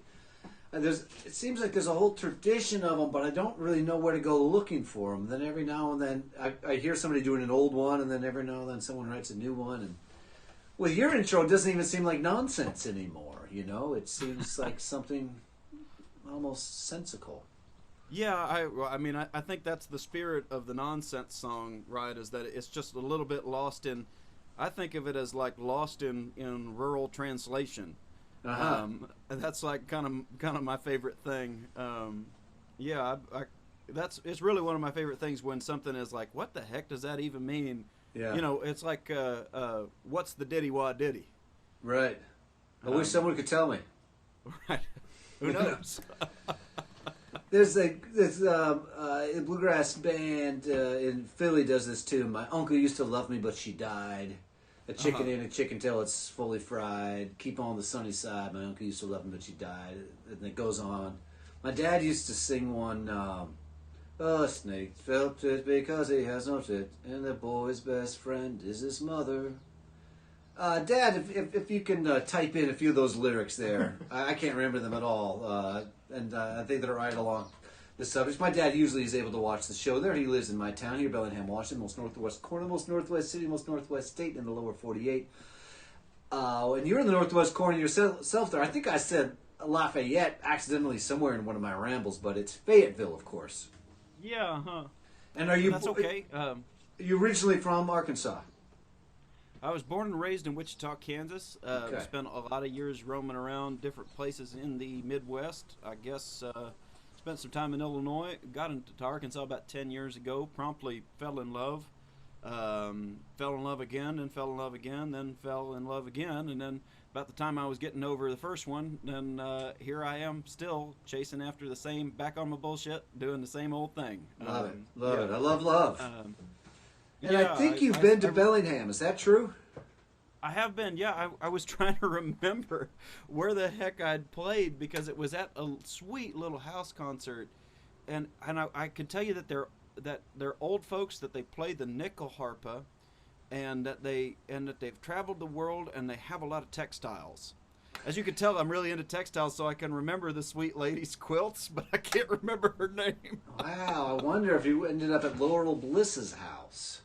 it seems like there's a whole tradition of them, but I don't really know where to go looking for them. Then every now and then I hear somebody doing an old one, and then every now and then someone writes a new one. And with your intro, it doesn't even seem like nonsense anymore. You know, it seems like something almost sensical. Yeah, I mean, I think that's the spirit of the nonsense song, right? Is that it's just a little bit lost in. I think of it as like lost in rural translation. That's like kind of my favorite thing. Yeah, it's really one of my favorite things when something is like, what the heck does that even mean? Yeah. You know, it's like, what's the diddy wah diddy? Right. I wish someone could tell me. Right. Who knows? There's a bluegrass band in Philly does this too. My uncle used to love me, but she died. A chicken in a chicken till it's fully fried. Keep on the sunny side. My uncle used to love me, but she died. And it goes on. My dad used to sing one. A snake felt it because he has no tit, and the boy's best friend is his mother. Dad, if you can type in a few of those lyrics there. I can't remember them at all. And I think they're right along the subject. My dad usually is able to watch the show there. He lives in my town here, Bellingham, Washington, most northwest corner, most northwest city, most northwest state in the lower 48. And you're in the northwest corner yourself there. I think I said Lafayette accidentally somewhere in one of my rambles, but it's Fayetteville, of course. Yeah, huh. And are you? That's okay. You originally from Arkansas? I was born and raised in Wichita, Kansas. Okay. Spent a lot of years roaming around different places in the Midwest. I guess spent some time in Illinois. Got into Arkansas about 10 years ago. Promptly fell in love. Fell in love again, and fell in love again, then fell in love again. And then about the time I was getting over the first one, then here I am still chasing after the same, back on my bullshit, doing the same old thing. Love it. I love love. And yeah, I think you've been to Bellingham. Is that true? I have been, yeah. I was trying to remember where the heck I'd played because it was at a sweet little house concert, and I could tell you that they're old folks, that they play the nickel harpa, and that they've traveled the world, and they have a lot of textiles. As you can tell, I'm really into textiles, so I can remember the sweet lady's quilts, but I can't remember her name. Wow, I wonder if you ended up at Laurel Bliss's house.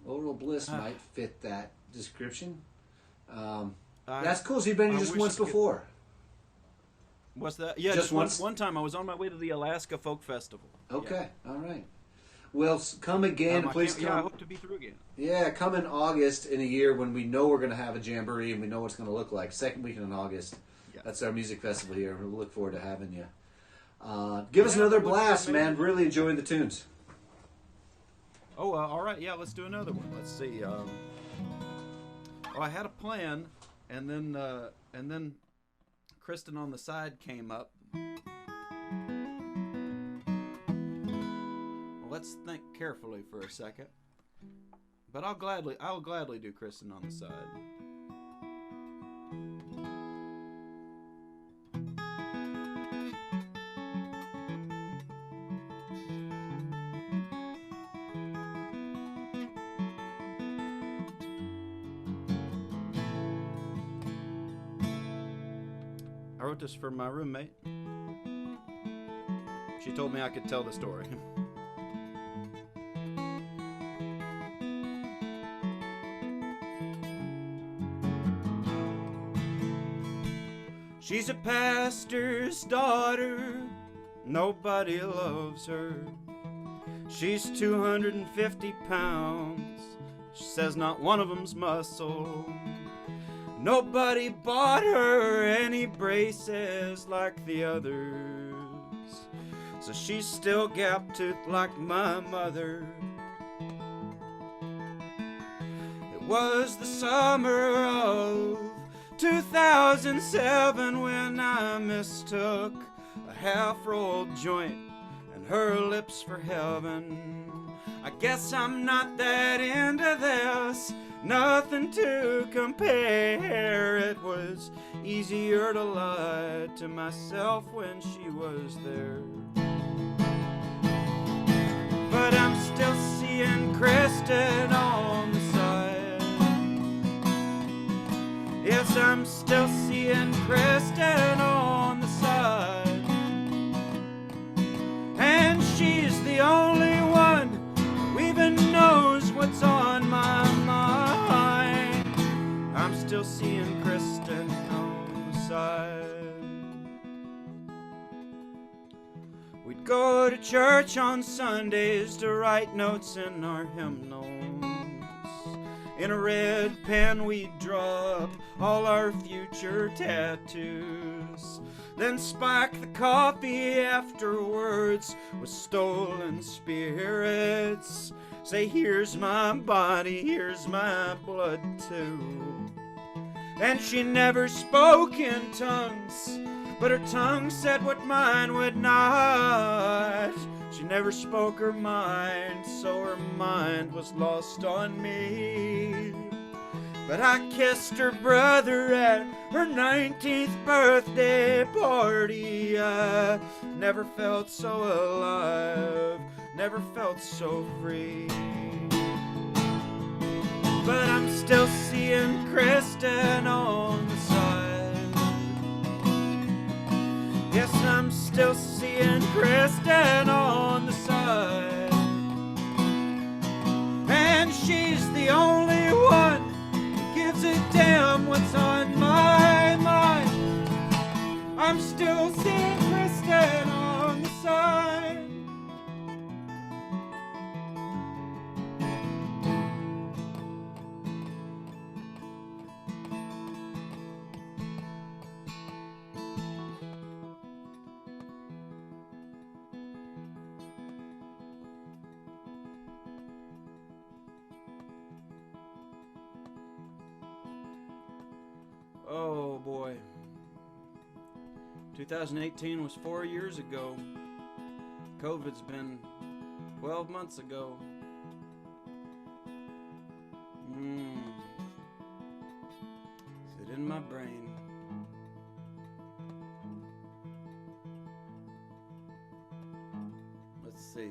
Laurel Bliss might fit that description. That's cool. So you've been just once before. What's that? Yeah, just once. One time I was on my way to the Alaska Folk Festival. Okay, all right. Well, come again. Please come. Yeah, I hope to be through again. Yeah, come in August in a year when we know we're going to have a jamboree and we know what it's going to look like. Second weekend in August. Yeah. That's our music festival here. We look forward to having you. Give us another blast, man. Really enjoying the tunes. Oh, all right. Yeah, let's do another one. Let's see. I had a plan, and then Kristen on the side came up. Well, let's think carefully for a second. But I'll gladly do Kristen on the side. I wrote this for my roommate. She told me I could tell the story. She's a pastor's daughter, nobody loves her. She's 250 pounds, she says not one of them's muscle. Nobody bought her any braces like the others, so she's still gap-toothed like my mother. It was the summer of 2007 when I mistook a half-rolled joint and her lips for heaven. I guess I'm not that into this, nothing to compare. It was easier to lie to myself when she was there. But I'm still seeing Kristen on the side. Yes, I'm still seeing Kristen on the side. And she's the only one who even knows what's on my mind. I'm still seeing Kristen on the side. We'd go to church on Sundays to write notes in our hymnals. In a red pen we'd draw up all our future tattoos. Then spike the coffee afterwards with stolen spirits. Say, here's my body, here's my blood too. And she never spoke in tongues, but her tongue said what mine would not. She never spoke her mind, so her mind was lost on me. But I kissed her brother at her 19th birthday party. I never felt so alive, never felt so free. But I'm still seeing Kristen on the side. Yes, I'm still seeing Kristen on the side. And she's the only one who gives a damn what's on my mind. I'm still seeing Kristen on the side. Oh boy. 2018 was 4 years ago. COVID's been 12 months ago. Is it in my brain? Let's see.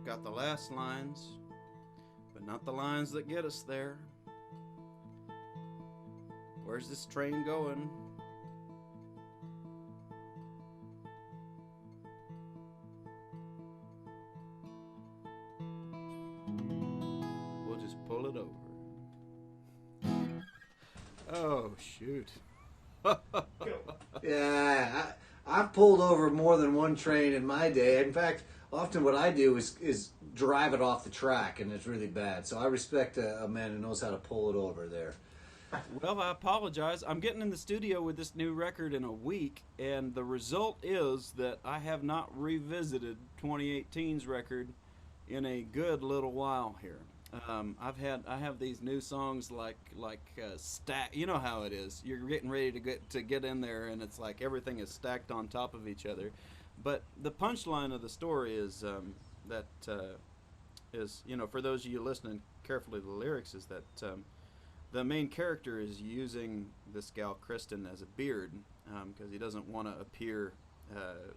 Got the last lines, but not the lines that get us there. Where's this train going? We'll just pull it over. Oh, shoot. Yeah, I've pulled over more than one train in my day. In fact, often what I do is drive it off the track, and it's really bad. So I respect a man who knows how to pull it over there. Well, I apologize. I'm getting in the studio with this new record in a week, and the result is that I have not revisited 2018's record in a good little while here. I have these new songs like stack. You know how it is. You're getting ready to get in there, and it's like everything is stacked on top of each other. But the punchline of the story is for those of you listening carefully to the lyrics, is that the main character is using this gal Kristen as a beard because he doesn't want to appear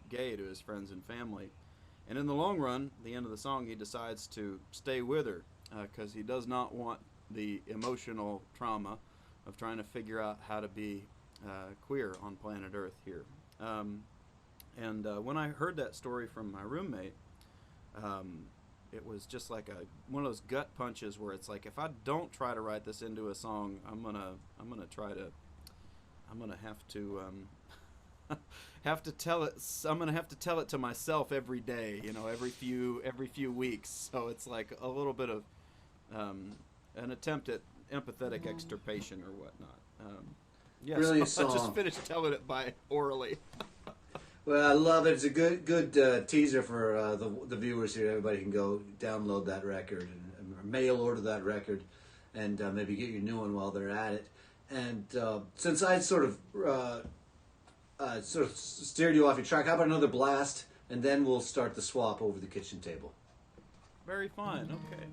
gay to his friends and family. And in the long run, the end of the song, he decides to stay with her because he does not want the emotional trauma trying to figure out how to be queer on planet Earth here. And when I heard that story from my roommate, it was just like one of those gut punches where it's like, if I don't try to write this into a song, I'm gonna have to tell it. I'm gonna have to tell it to myself every day, every few weeks. So it's like a little bit of an attempt at empathetic extirpation or whatnot. Yes, Brilliant so I song. just finished telling it by orally. Well, I love it. It's a good teaser for the viewers here. Everybody can go download that record and mail order that record, and maybe get your new one while they're at it. And since I sort of steered you off your track, how about another blast, and then we'll start the swap over the kitchen table. Very fine. Okay.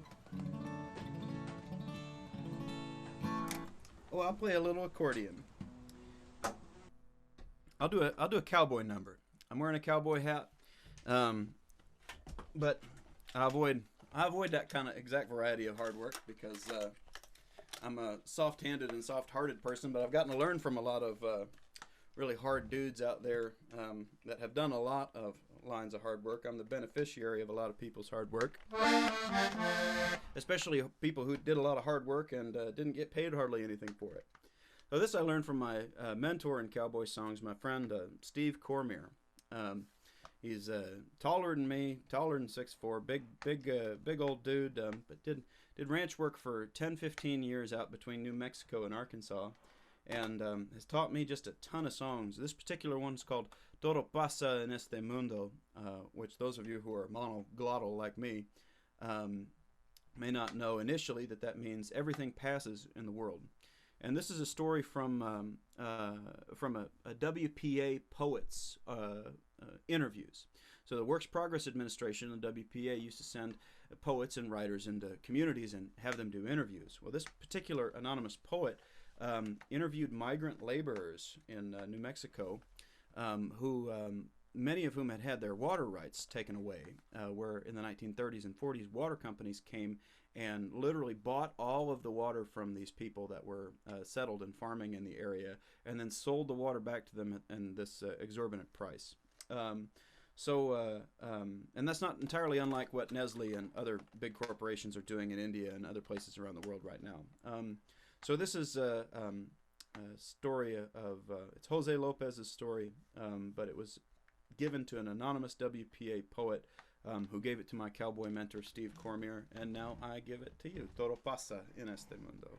Oh, I'll play a little accordion. I'll do a cowboy number. I'm wearing a cowboy hat, but I avoid that kind of exact variety of hard work because I'm a soft-handed and soft-hearted person. But I've gotten to learn from a lot of really hard dudes out there that have done a lot of lines of hard work. I'm the beneficiary of a lot of people's hard work, especially people who did a lot of hard work and didn't get paid hardly anything for it. So this I learned from my mentor in cowboy songs, my friend Steve Cormier. He's taller than me, taller than 6'4", big old dude, but did ranch work for 10-15 years out between New Mexico and Arkansas, and has taught me just a ton of songs. This particular one's called Todo pasa en este mundo, which those of you who are monoglottal like me may not know initially that means everything passes in the world. And this is a story from a WPA poets interviews. So the Works Progress Administration, the WPA, used to send poets and writers into communities and have them do interviews. Well, this particular anonymous poet interviewed migrant laborers in New Mexico, who many of whom had their water rights taken away, where in the 1930s and 40s water companies came and literally bought all of the water from these people that were settled and farming in the area, and then sold the water back to them at this exorbitant price. And that's not entirely unlike what Nestle and other big corporations are doing in India and other places around the world right now. So this is a story of it's Jose Lopez's story, but it was given to an anonymous WPA poet who gave it to my cowboy mentor, Steve Cormier, and now I give it to you. Todo pasa en este mundo.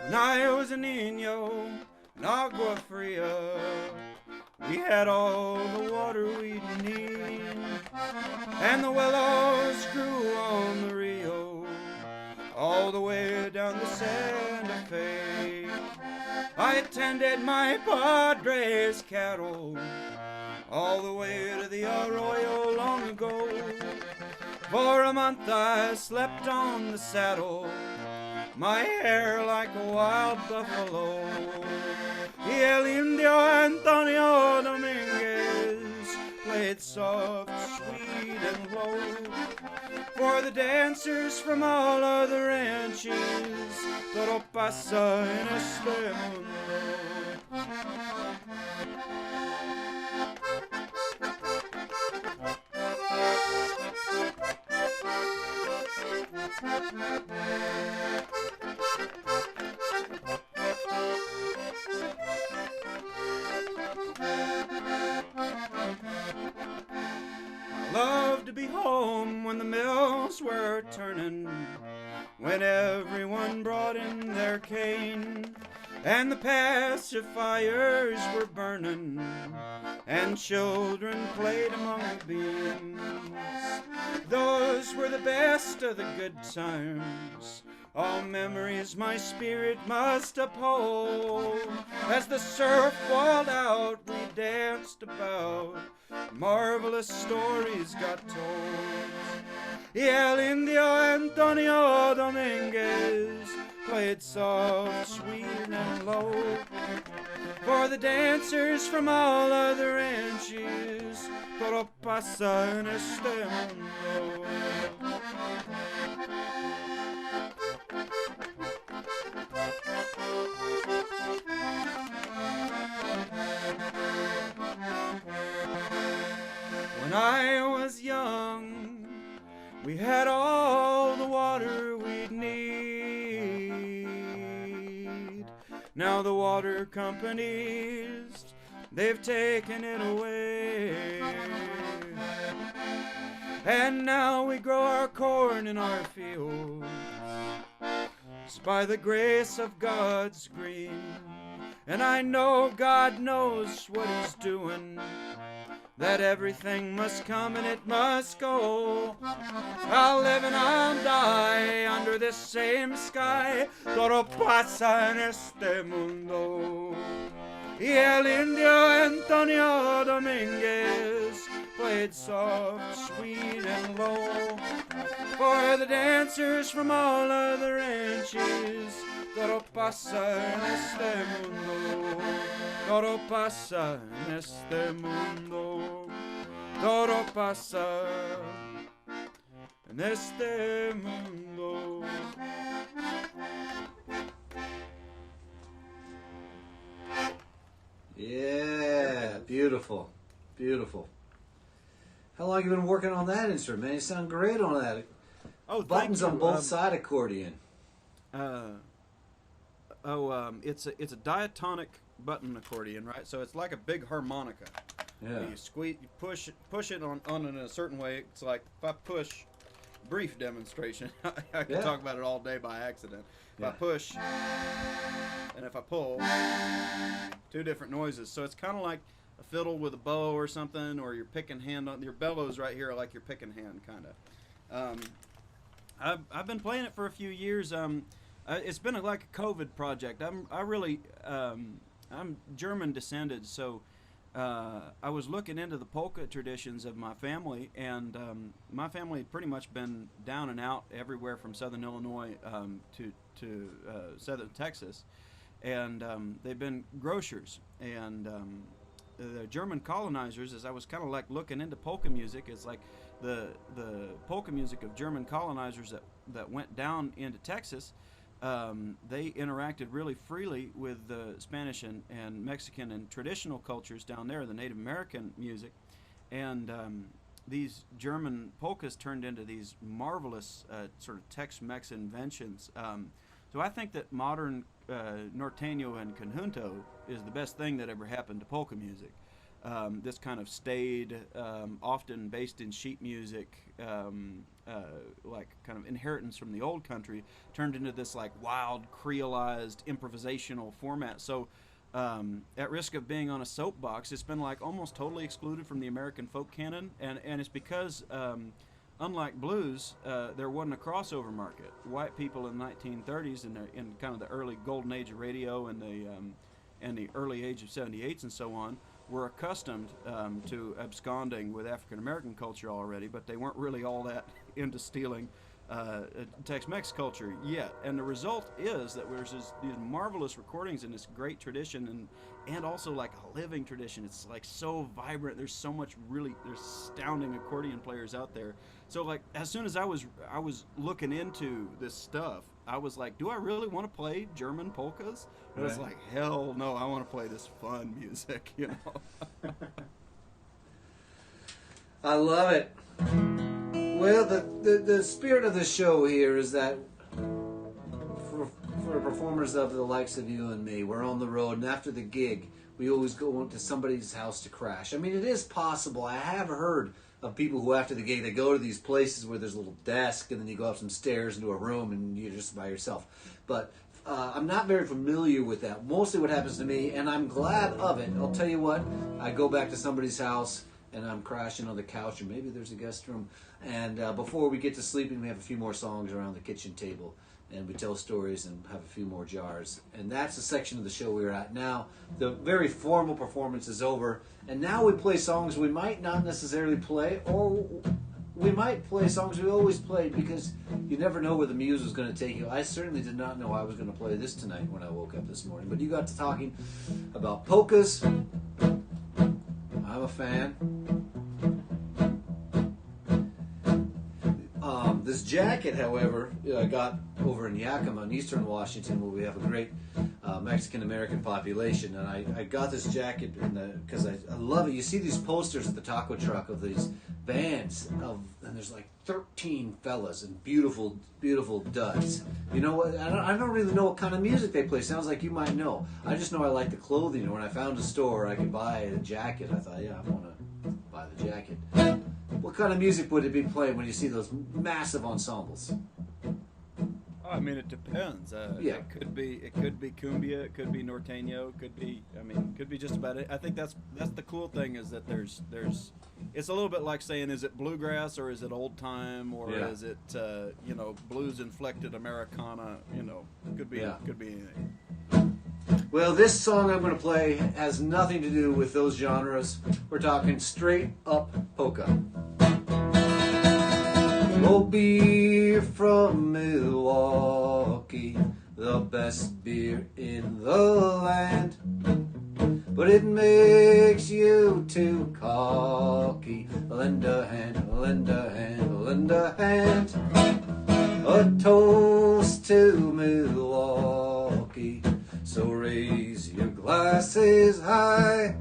When I was a niño, in Agua Fria, we had all the water we'd need, and the willows grew on the Rio, all the way down to Santa Fe. I tended my padre's cattle, all the way to the arroyo long ago. For a month I slept on the saddle, my hair like a wild buffalo. Y el indio Antonio Dominguez played soft, sweet, and low for the dancers from all other ranches. Todo pasa en este mundo. Loved to be home when the mills were turning, when everyone brought in their cane, and the pacifiers were burning, and children played among the beams. Those were the best of the good times, all memories my spirit must uphold. As the surf boiled out, we danced about, marvelous stories got told. Y el indio Antonio Dominguez played soft, sweet, and low for the dancers from all other ranches. Todo pasa en este mundo. When I was young, we had all the water we'd need. Now the water companies, they've taken it away. And now we grow our corn in our fields by the grace of God's green. And I know God knows what He's doing, that everything must come and it must go. I'll live and I'll die under this same sky. Todo pasa en este mundo. Y el indio Antonio Dominguez played soft, sweet, and low for the dancers from all other ranches. Todo pasa en este mundo. Todo pasa en este mundo. Todo pasa en este mundo. Yeah, beautiful, beautiful. How long have you been working on that instrument, man? You sound great on that. Oh, buttons on both side accordion. It's a diatonic button accordion, right? So it's like a big harmonica. Yeah. You squeeze, you push it on in a certain way. It's like if I push, brief demonstration. I could talk about it all day by accident. If I push and if I pull, two different noises. So it's kind of like a fiddle with a bow or something, or your picking hand on your bellows right here, like your picking hand, kind of. I've been playing it for a few years. It's been like a COVID project. I'm German descended, so I was looking into the polka traditions of my family, and my family had pretty much been down and out everywhere from southern Illinois to southern Texas, and they've been grocers, and the German colonizers, as I was kind of like looking into polka music, is like the polka music of German colonizers that went down into Texas. They interacted really freely with the Spanish and Mexican and traditional cultures down there, the Native American music, and these German polkas turned into these marvelous sort of Tex-Mex inventions. So I think that modern norteño and conjunto is the best thing that ever happened to polka music. This kind of staid, often based in sheet music, like kind of inheritance from the old country, turned into this like wild, creolized, improvisational format. So at risk of being on a soapbox, it's been like almost totally excluded from the American folk canon, and it's because unlike blues, there wasn't a crossover market. White people in the 1930s and in kind of the early golden age of radio and the early age of 78s and so on were accustomed to absconding with African American culture already, but they weren't really all that into stealing Tex-Mex culture yet. And the result is that there's these marvelous recordings in this great tradition, and also like a living tradition. It's like so vibrant. There's so much there's astounding accordion players out there. So like as soon as I was looking into this stuff, I was like, do I really want to play German polkas? And I was like, hell no, I want to play this fun music, you know. I love it. Well, the spirit of the show here is that for performers of the likes of you and me, we're on the road, and after the gig, we always go into somebody's house to crash. I mean, it is possible. I have heard of people who, after the gig, they go to these places where there's a little desk, and then you go up some stairs into a room, and you're just by yourself. But I'm not very familiar with that. Mostly what happens to me, and I'm glad of it. I'll tell you what, I go back to somebody's house, and I'm crashing on the couch, or maybe there's a guest room, and before we get to sleeping, we have a few more songs around the kitchen table, and we tell stories and have a few more jars. And that's the section of the show we're at now. The very formal performance is over, and now we play songs we might not necessarily play, or we might play songs we always play because you never know where the muse was going to take you. I certainly did not know I was going to play this tonight when I woke up this morning. But you got to talking about polkas. I'm a fan. This jacket, however, I got over in Yakima in eastern Washington, where we have a great Mexican-American population. And I got this jacket because I love it. You see these posters at the taco truck of these bands, and there's like 13 fellas and beautiful, beautiful duds. You know what? I don't really know what kind of music they play. Sounds like you might know. I just know I like the clothing. And when I found a store I could buy a jacket, I thought, yeah, I want to buy the jacket. What kind of music would it be playing when you see those massive ensembles? I mean, it depends. Yeah. It could be cumbia, it could be norteño, could be just about it. I think that's the cool thing is that there's it's a little bit like saying, is it bluegrass or is it old time or is it blues inflected Americana? Could be anything. Well, this song I'm going to play has nothing to do with those genres. We're talking straight up polka. Oh, beer from Milwaukee, the best beer in the land. But it makes you too cocky. Lend a hand, lend a hand, lend a hand. A toast to Milwaukee. So raise your glasses high.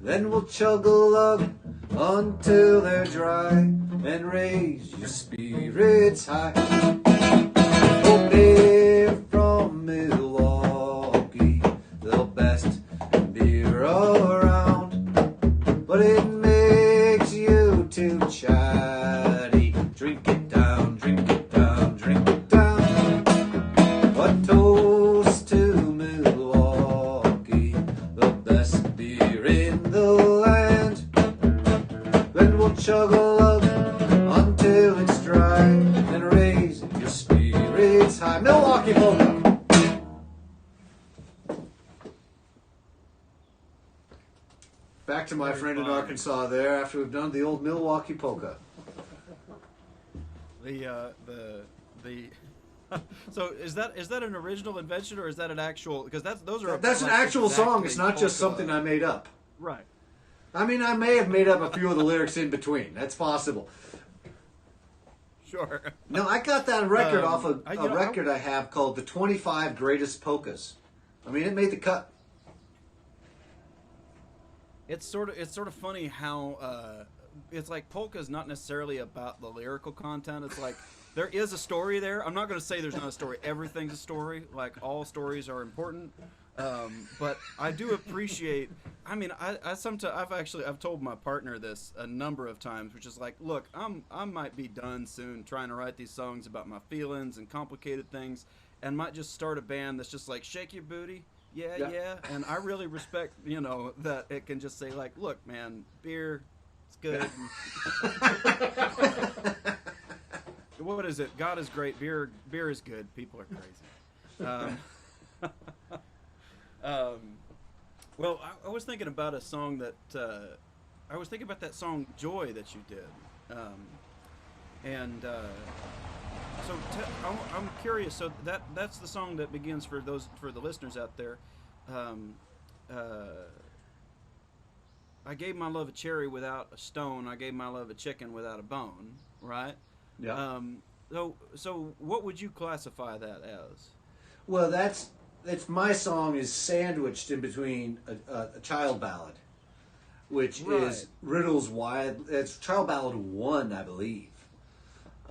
Then we'll chug a lug until they're dry. And raise your spirits high. Oh, beer from Milwaukee, the best beer around. But it makes you too chatty. Drink it down, drink it down, drink it down. A toast to Milwaukee, the best beer in the land. Then we'll chug a lug until it's dry, and raise your spirits high. Milwaukee polka. Back to my friend in Arkansas there after we've done the old Milwaukee polka. So is that an original invention or is that an actual? Because that's an actual song. It's not just something I made up. Right. I mean, I may have made up a few of the lyrics in between. That's possible. Sure. No, I got that record off of a record I have called The 25 Greatest Polkas. I mean, it made the cut. It's sort of funny how it's like polka's not necessarily about the lyrical content. It's like there is a story there. I'm not going to say there's not a story. Everything's a story. Like all stories are important. But I do appreciate. I mean, I've told my partner this a number of times, which is like, look, I might be done soon trying to write these songs about my feelings and complicated things, and might just start a band that's just like shake your booty, yeah. And I really respect, that it can just say like, look, man, beer, it's good. What is it? God is great. Beer is good. People are crazy. Well, I was thinking about a song that I was thinking about that song "Joy" that you did, so I'm curious. So that's the song that begins for the listeners out there. I gave my love a cherry without a stone. I gave my love a chicken without a bone. Right? Yeah. So what would you classify that as? Well, that's my song is sandwiched in between a child ballad, which is Riddle's Wild. It's Child Ballad 1, I believe.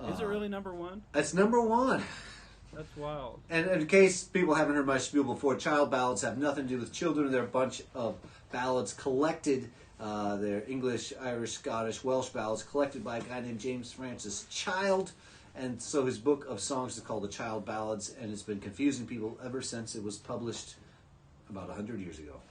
Is it really number one? It's number one. That's wild. And in case people haven't heard my spiel before, child ballads have nothing to do with children. They're a bunch of ballads collected. They're English, Irish, Scottish, Welsh ballads collected by a guy named James Francis Child. And so his book of songs is called The Child Ballads, and it's been confusing people ever since it was published about 100 years ago.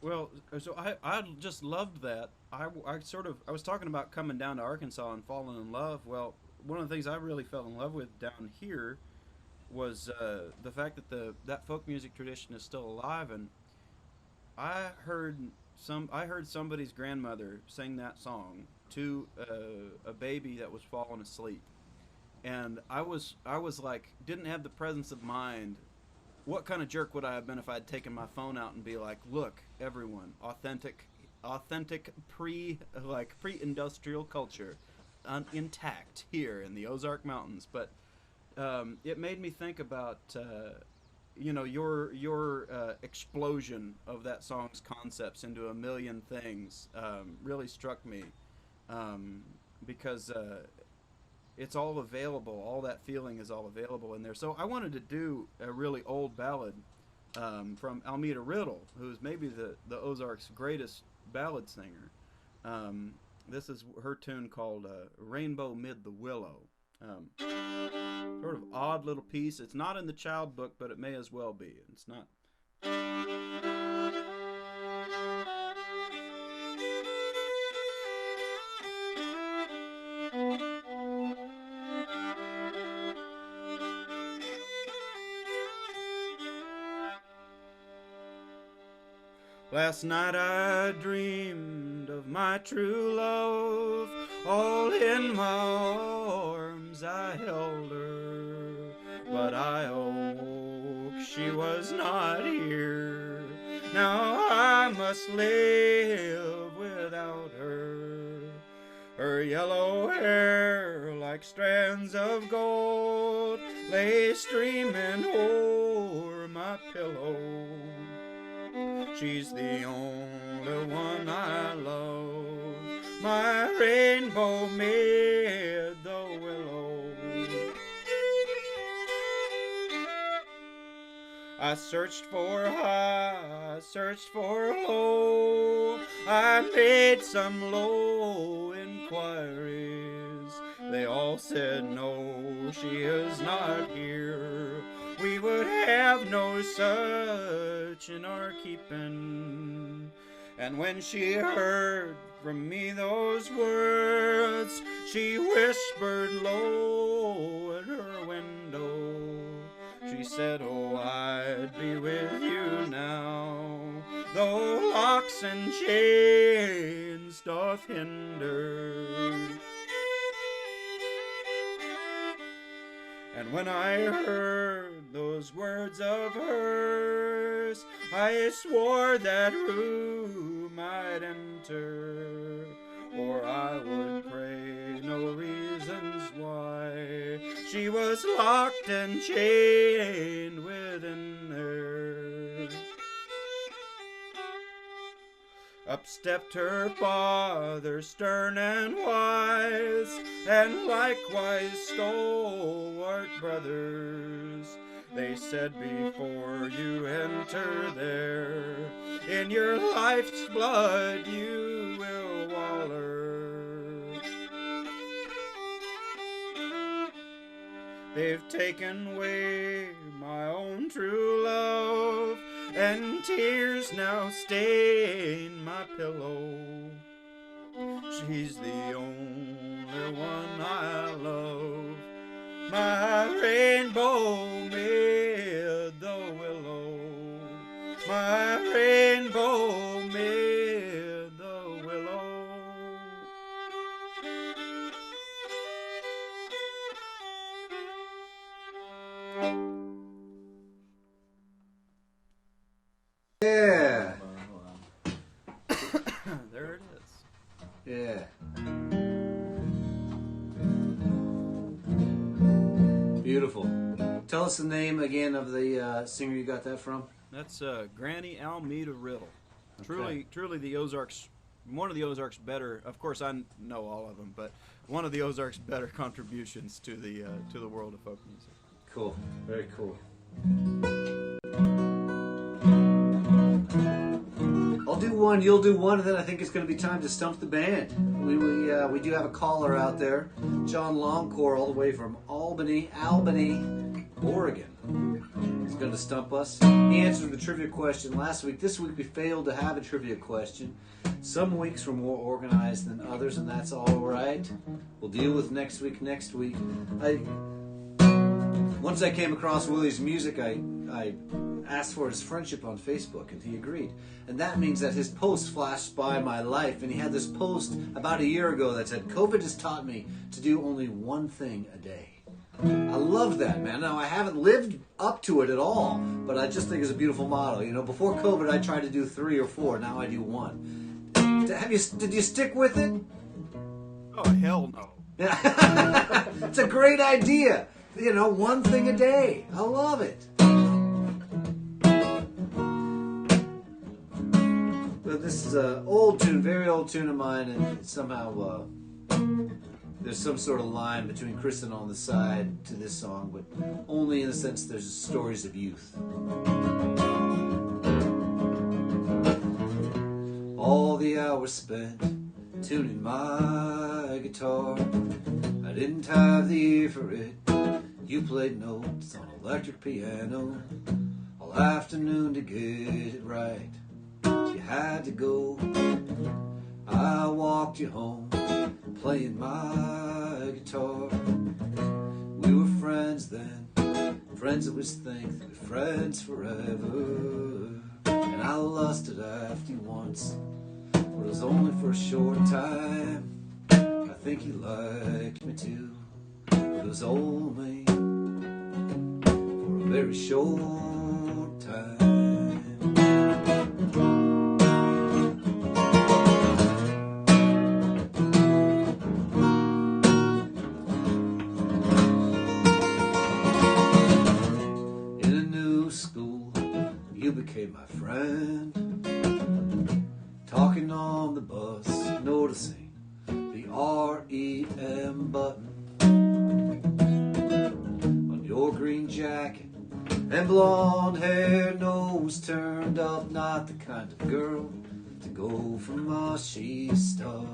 Well, so I just loved that. I was talking about coming down to Arkansas and falling in love. Well, one of the things I really fell in love with down here was the fact that that folk music tradition is still alive, and I heard somebody's grandmother sing that song to a baby that was falling asleep, and I was like, didn't have the presence of mind. What kind of jerk would I have been if I had taken my phone out and be like, look, everyone, authentic pre-industrial culture, intact here in the Ozark Mountains. But it made me think about your explosion of that song's concepts into a million things. Really struck me, because it's all available. All that feeling is all available in there. So I wanted to do a really old ballad from Almeda Riddle, who's maybe the Ozarks' greatest ballad singer. This is her tune called Rainbow Mid the Willow. Sort of odd little piece. It's not in the child book, but it may as well be. It's not. Last night I dreamed of my true love, all in my arms I held her, but I awoke, she was not here. Now I must live without her. Her yellow hair like strands of gold lay streaming o'er my pillow. She's the only one I love, my rainbow mid the willow. I searched for high, I searched for low, I made some low inquiries. They all said no, she is not here. We would have no such in our keeping. And when she heard from me those words, she whispered low at her window. She said, oh, I'd be with you now, though locks and chains doth hinder. And when I heard those words of hers, I swore that room I'd enter, or I would pray no reasons why. She was locked and chained within her. Up stepped her father, stern and wise, and likewise stalwart brothers. They said, before you enter there, in your life's blood you will waller. They've taken away my own true love, and tears now stain my pillow. She's the only one I love, my rainbow mid the willow, my rainbow mid the willow. Yeah. There it is. Yeah. Beautiful. Tell us the name again of the singer you got that from. That's Granny Almeda Riddle. Okay. Truly the Ozarks, one of the Ozarks' better. Of course, I know all of them, but one of the Ozarks' better contributions to the world of folk music. Cool. Very cool. I'll do one, you'll do one, and then I think it's going to be time to stump the band. We do have a caller out there, John Longcore, all the way from Albany, Oregon. He's going to stump us. He answered the trivia question last week. This week we failed to have a trivia question. Some weeks were more organized than others, and that's all right. We'll deal with next week. Once I came across Willi's music, I asked for his friendship on Facebook, and he agreed. And that means that his post flashed by my life, and he had this post about a year ago that said, "COVID has taught me to do only one thing a day." I love that, man. Now, I haven't lived up to it at all, but I just think it's a beautiful motto. You know, before COVID, I tried to do 3 or 4. Now I do 1. Did you stick with it? Oh, hell no. Yeah. It's a great idea. You know, one thing a day. I love it. But this is an old tune, very old tune of mine, and somehow there's some sort of line between Kristen on the side to this song, but only in the sense there's stories of youth. All the hours spent tuning my guitar, I didn't have the ear for it. You played notes on electric piano all afternoon to get it right. You had to go. I walked you home playing my guitar. We were friends then, friends that was think that we're friends forever. And I lusted after you once, but it was only for a short time. I think you liked me too, but it was only for a very short time. In a new school, you became my friend. Talking on the bus, noticing the REM button on your green jacket and blonde hair, nose turned up. Not the kind of girl to go for mushy stuff.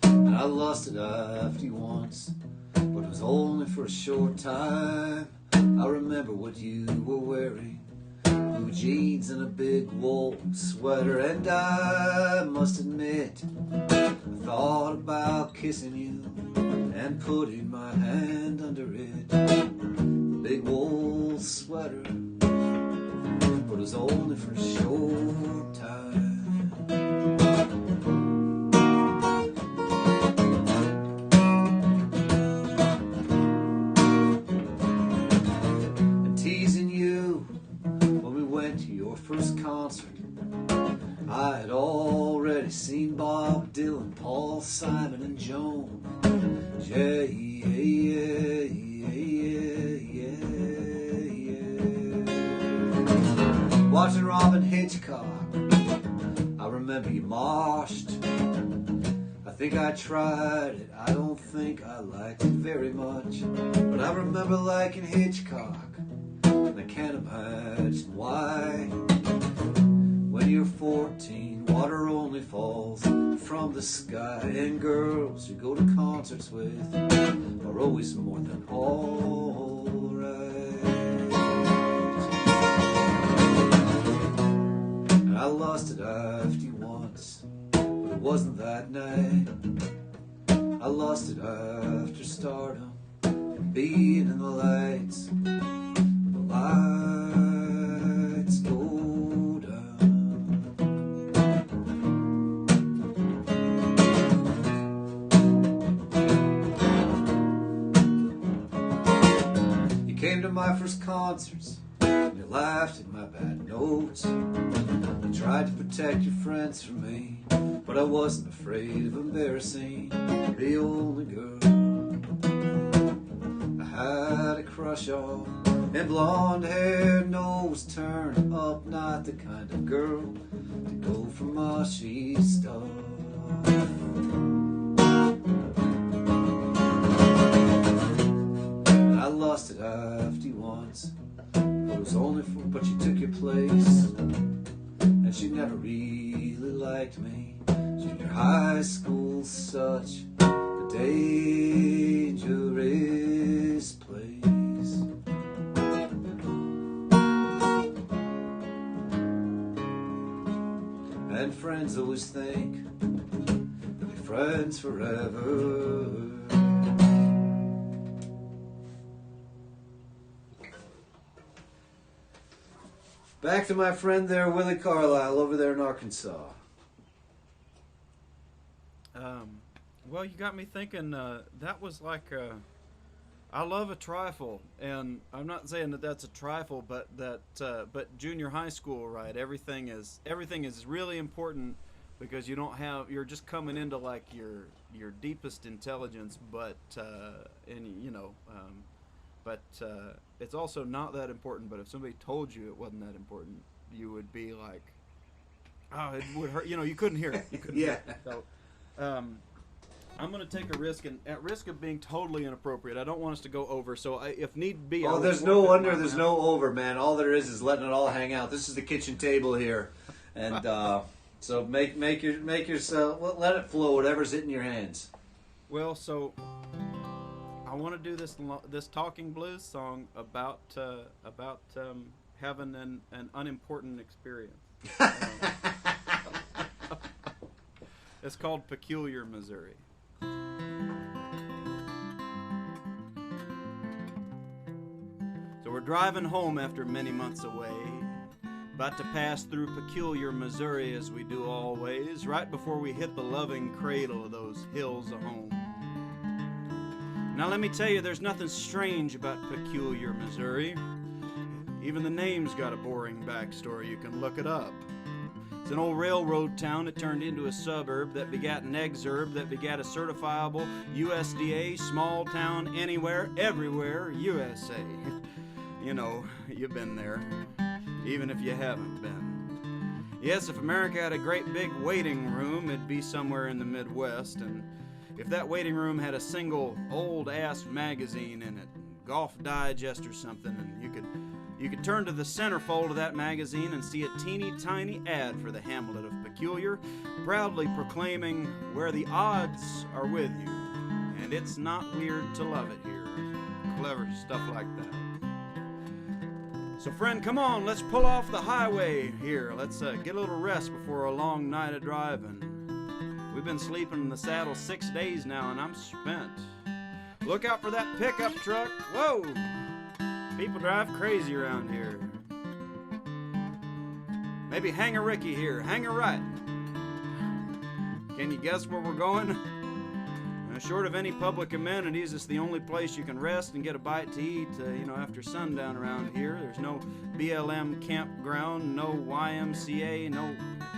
And I lusted after you once, but it was only for a short time. I remember what you were wearing, blue jeans and a big wool sweater. And I must admit, I thought about kissing you and putting my hand under it. The big wool sweater, but it was only for a short time. First concert, I had already seen Bob Dylan, Paul Simon, and Joan. Yeah, yeah, yeah, yeah, yeah. Watching Robin Hitchcock, I remember you moshed. I think I tried it, I don't think I liked it very much, but I remember liking Hitchcock, and I can't imagine why. When you're 14, water only falls from the sky, and girls you go to concerts with are always more than alright. And I lusted after you once, but it wasn't that night. I lusted after stardom and being in the lights. The lights go down. Came to my first concerts, and you laughed at my bad notes. You tried to protect your friends from me, but I wasn't afraid of embarrassing the only girl I had a crush on. And blonde hair, nose turned up, not the kind of girl to go for mushy stuff. I lusted after you once, but it was only for, but you took your place, and she never really liked me. Junior high school's such a dangerous place. And friends always think they'll be friends forever. Back to my friend there, Willi Carlisle, over there in Arkansas. Well, you got me thinking. That was like I love a trifle, and I'm not saying that that's a trifle, but but junior high school, right? Everything is really important because you're just coming into like your deepest intelligence, but it's also not that important. But if somebody told you it wasn't that important, you would be like, oh, it would hurt. You couldn't hear it. You couldn't Yeah. hear it. So, I'm going to take a risk, and at risk of being totally inappropriate, I don't want us to go over. So, if need be, oh, there's no under, there's no over, man. All there is letting it all hang out. This is the kitchen table here, and so make yourself let it flow, whatever's hitting your hands. Well, so I want to do this talking blues song about having an unimportant experience. It's called Peculiar, Missouri. So we're driving home after many months away, about to pass through Peculiar, Missouri as we do always, right before we hit the loving cradle of those hills of home. Now let me tell you, there's nothing strange about Peculiar, Missouri. Even the name's got a boring backstory. You can look it up. It's an old railroad town that turned into a suburb that begat an exurb that begat a certifiable USDA small town anywhere, everywhere, USA. You've been there, even if you haven't been. Yes, if America had a great big waiting room, it'd be somewhere in the Midwest, and if that waiting room had a single old-ass magazine in it, Golf Digest or something, and you could turn to the centerfold of that magazine and see a teeny tiny ad for the hamlet of Peculiar, proudly proclaiming where the odds are with you, and it's not weird to love it here. Clever stuff like that. So friend, come on, let's pull off the highway here. Let's get a little rest before a long night of driving. We've been sleeping in the saddle 6 days now, and I'm spent. Look out for that pickup truck. Whoa! People drive crazy around here. Maybe hang a Ricky here. Hang a right. Can you guess where we're going? Short of any public amenities, it's the only place you can rest and get a bite to eat, after sundown around here. There's no BLM campground, no YMCA, no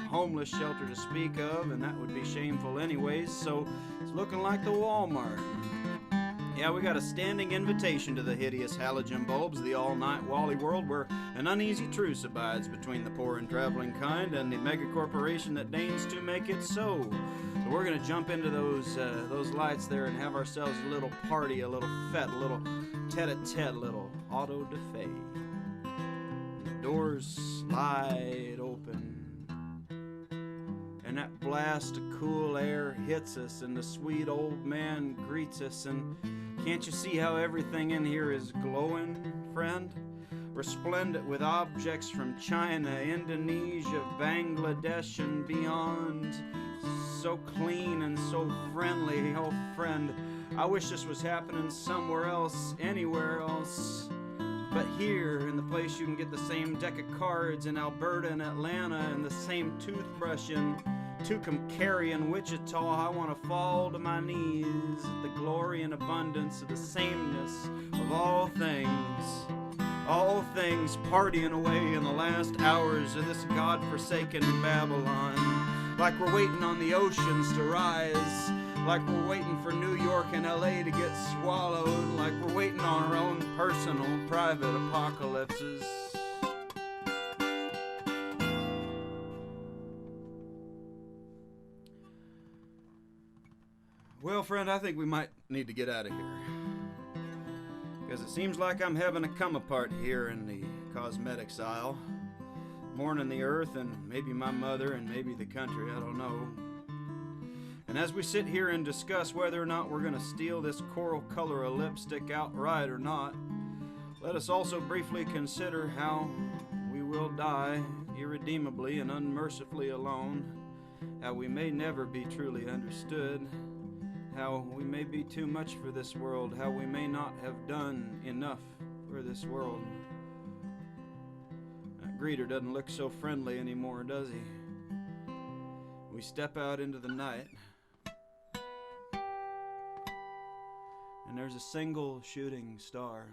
homeless shelter to speak of, and that would be shameful anyways, so it's looking like the Walmart. Yeah, we got a standing invitation to the hideous halogen bulbs, the all-night Wally world, where an uneasy truce abides between the poor and traveling kind and the mega-corporation that deigns to make it so. So we're going to jump into those lights there and have ourselves a little party, a little fete, a little tete-a-tete, a little auto-da-fe. The doors slide open, and that blast of cool air hits us, and the sweet old man greets us, and can't you see how everything in here is glowing, friend? Resplendent with objects from China, Indonesia, Bangladesh, and beyond. So clean and so friendly. Oh, friend, I wish this was happening somewhere else, anywhere else. But here, in the place you can get the same deck of cards in Alberta and Atlanta, and the same toothbrush in Tucumcari and Wichita, I want to fall to my knees at the glory and abundance of the sameness of all things partying away in the last hours of this God-forsaken Babylon, like we're waiting on the oceans to rise, like we're waiting for New York and LA to get swallowed, like we're waiting on our own personal, private apocalypses. Well, friend, I think we might need to get out of here, because it seems like I'm having a come-apart here in the cosmetics aisle, mourning the earth and maybe my mother and maybe the country, I don't know. And as we sit here and discuss whether or not we're going to steal this coral color of lipstick outright or not, let us also briefly consider how we will die irredeemably and unmercifully alone, how we may never be truly understood, how we may be too much for this world, how we may not have done enough for this world. greeter doesn't look so friendly anymore, does he? We step out into the night, and there's a single shooting star,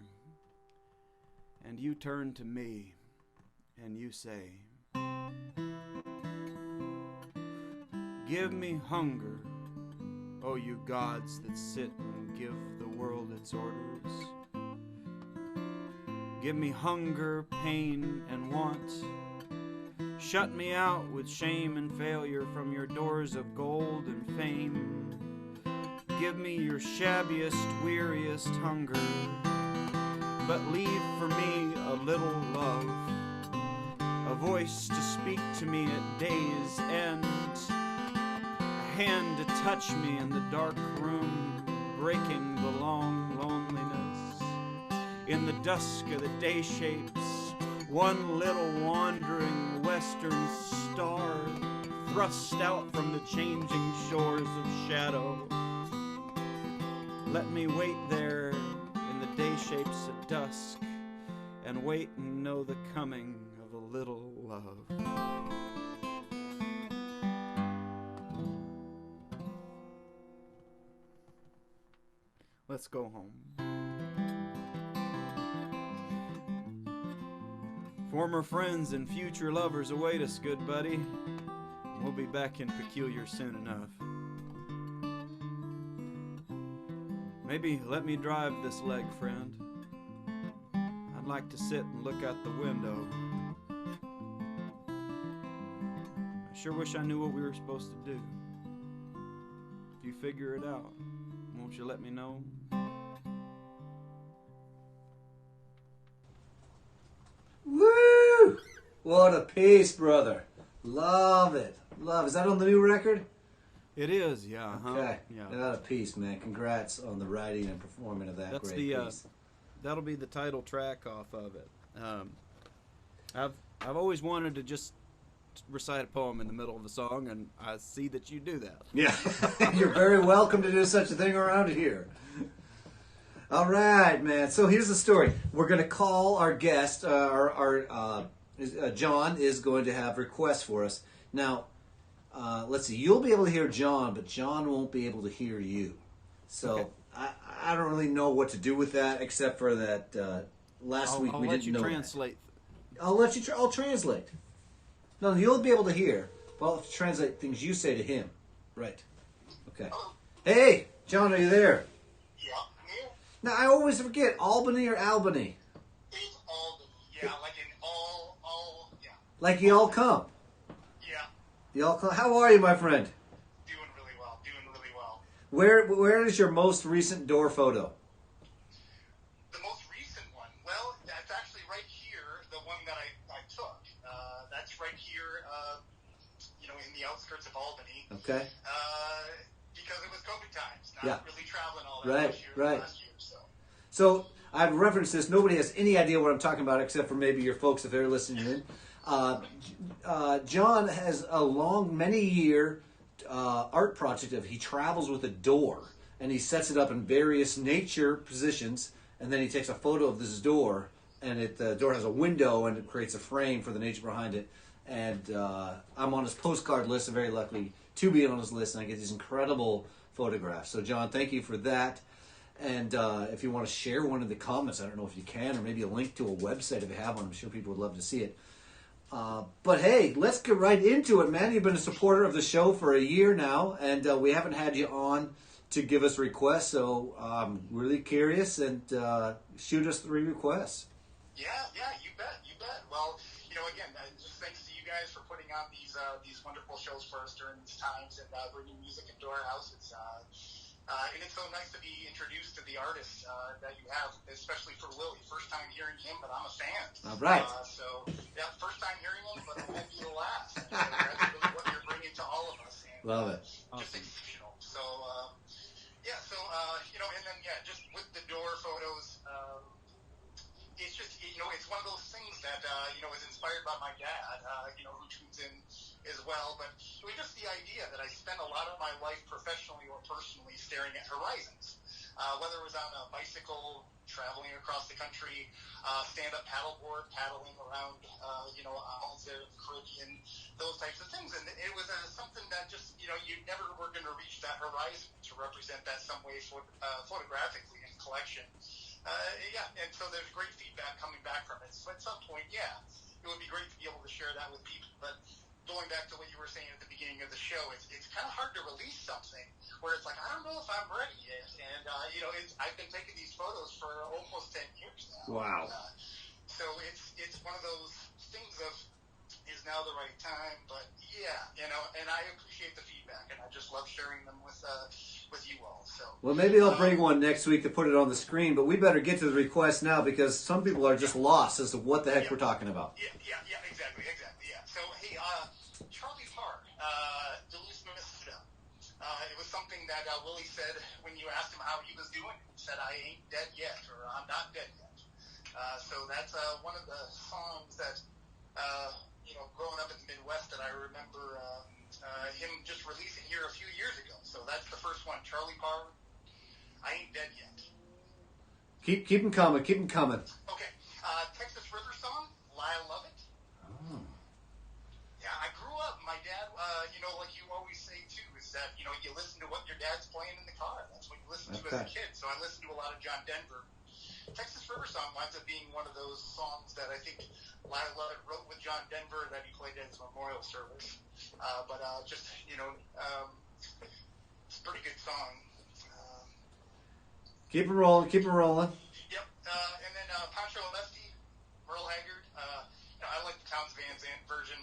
and you turn to me and you say, give me hunger, oh you gods that sit and give the world its orders. Give me hunger, pain, and want. Shut me out with shame and failure from your doors of gold and fame. Give me your shabbiest, weariest hunger, but leave for me a little love, a voice to speak to me at day's end, a hand to touch me in the dark room, breaking the long loneliness. In the dusk of the day shapes one little wandering western star thrust out from the changing shores of shadow. Let me wait there in the day shapes at dusk and wait and know the coming of a little love. Let's go home. Former friends and future lovers await us, good buddy. We'll be back in Peculiar soon enough. Maybe let me drive this leg, friend. I'd like to sit and look out the window. I sure wish I knew what we were supposed to do. If you figure it out, won't you let me know? Woo! What a piece, brother. Love it. Love. Is that on the new record? It is, yeah. Okay. Yeah. What a piece, man. Congrats on the writing and performing of that That's great piece. That'll be the title track off of it. I've always wanted to just recite a poem in the middle of a song, and I see that you do that. Yeah. You're very welcome to do such a thing around here. All right, man. So here's the story. We're going to call our guest. John is going to have requests for us. Now, let's see. You'll be able to hear John, but John won't be able to hear you. So okay. I don't really know what to do with that, except for that last week we didn't know. I'll let you translate. I'll translate. No, you'll be able to hear. But I'll have to translate things you say to him. Right. Okay. Hey, John, are you there? Yeah, I'm here. Now, I always forget, Albany or Albany? It's Albany, yeah, like in all, yeah. Like you all come? Yeah. You all come? How are you, my friend? Doing really well. Where is your most recent door photo? The most recent one? Well, that's actually right here, the one that I took. That's right here, in the outskirts of Albany. Okay. Because it was COVID times, not Yeah. really traveling all that last year. So I've referenced this. Nobody has any idea what I'm talking about except for maybe your folks if they're listening in. John has a many-year art project of he travels with a door and he sets it up in various nature positions, and then he takes a photo of this door, and the door has a window and it creates a frame for the nature behind it. And I'm on his postcard list. I'm very lucky to be on his list, and I get these incredible photographs. So, John, thank you for that. And if you want to share one in the comments, I don't know if you can, or maybe a link to a website if you have one. I'm sure people would love to see it. But hey, let's get right into it, man. You've been a supporter of the show for a year now, and we haven't had you on to give us requests, so I'm really curious, and shoot us 3 requests. Yeah, you bet. Well, again, just thanks to you guys for putting on these wonderful shows for us during these times and bringing music into our house. And it's so nice to be introduced to the artists that you have, especially for Willi. First time hearing him, but I'm a fan. All right. First time hearing him, but it won't be the last. That's really what you're bringing to all of us. And, love it. Just exceptional. So, and then, just with the door photos, it's just, it's one of those things that, is inspired by my dad, who tunes in as well. But it was just the idea that I spent a lot of my life professionally or personally staring at horizons. whether it was on a bicycle, traveling across the country, stand-up paddleboard, paddling around, islands there in the Caribbean, those types of things. And it was something that just, you never were going to reach that horizon to represent that some way photographically in collection. And so there's great feedback coming back from it. So at some point, it would be great to be able to share that with people. But going back to what you were saying at the beginning of the show, it's kind of hard to release something where it's like, I don't know if I'm ready yet. And, I've been taking these photos for almost 10 years now. Wow. So it's one of those things of, is now the right time? But and I appreciate the feedback, and I just love sharing them with you all. So well, maybe I'll bring one next week to put it on the screen, but we better get to the request now because some people are just lost as to what the heck we're talking about. Exactly. So hey, Charlie Parr, Duluth, Minnesota. It was something that Willi said when you asked him how he was doing. He said, "I ain't dead yet," or "I'm not dead yet." So that's one of the songs that growing up in the Midwest that I remember him just releasing here a few years ago. So that's the first one, Charlie Parr, I Ain't Dead Yet. Keep them coming. Okay. Texas River Song, Lyle Lovett. Oh. Yeah, I grew up, my dad, like you always say too, is that, you listen to what your dad's playing in the car. That's what you listen to as a kid. So I listened to a lot of John Denver. Texas River Song winds up being one of those songs that I think Lyle Lovett wrote with John Denver that he played at his memorial service. It's a pretty good song. Keep it rolling. Yep. And then Pancho and Lefty, Merle Haggard. I like the Townes Van Zandt version.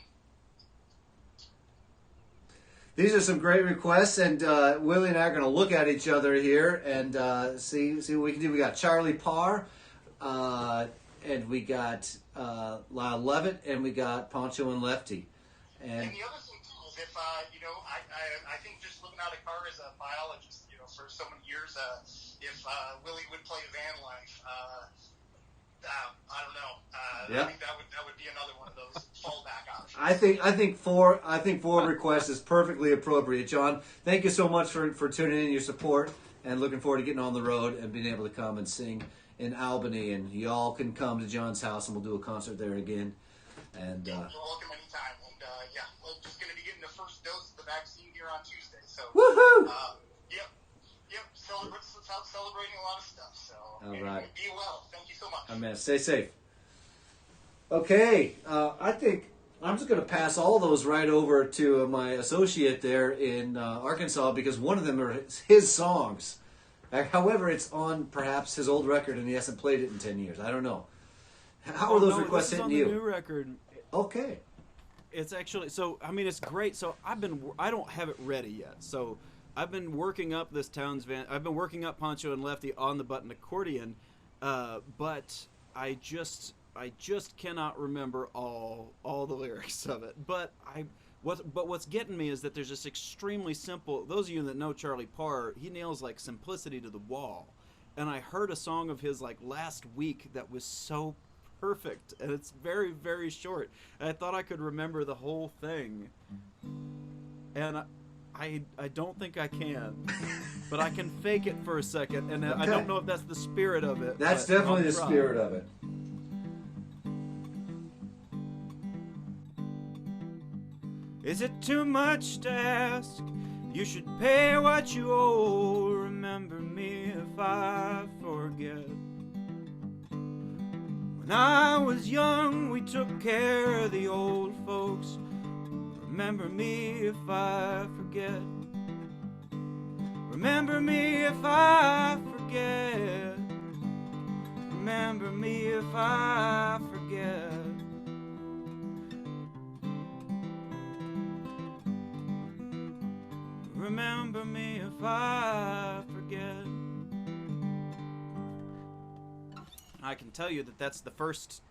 These are some great requests, and Willi and I are going to look at each other here and see what we can do. We got Charlie Parr, and we got Lyle Lovett, and we got Pancho and Lefty. And the other thing too is if I think just living out of car as a biologist, for so many years, if Willi would play van life, I don't know. I think that would be another one of those fallback options. I think four requests is perfectly appropriate, John. Thank you so much for tuning in, your support, and looking forward to getting on the road and being able to come and sing in Albany. And y'all can come to John's house, and we'll do a concert there again. And you're welcome anytime. And we're just going to be getting the first dose of the vaccine here on Tuesday. So woohoo! Celebrating a lot of stuff. So all right. Be well. Thank you so much. Amen. Stay safe. Okay, I think I'm just going to pass all those right over to my associate there in Arkansas because one of them are his songs. However, it's on perhaps his old record and he hasn't played it in 10 years. I don't know. How are those requests hitting you? This is on the new record. Okay. It's actually it's great. So I don't have it ready yet. So I've been working up this Townes Van. I've been working up Pancho and Lefty on the button accordion, but I just cannot remember all the lyrics of it. But what's getting me is that there's this extremely simple. Those of you that know Charlie Parr, he nails like simplicity to the wall. And I heard a song of his like last week that was so perfect, and it's very, very short. And I thought I could remember the whole thing, and I don't think I can, but I can fake it for a second, and I don't know if that's the spirit of it. That's definitely the spirit of it. Is it too much to ask? You should pay what you owe. Remember me if I forget. When I was young, we took care of the old folks. Remember me if I forget. Remember me if I forget. Remember me if I forget. Remember me if I forget. I can tell you that that's the first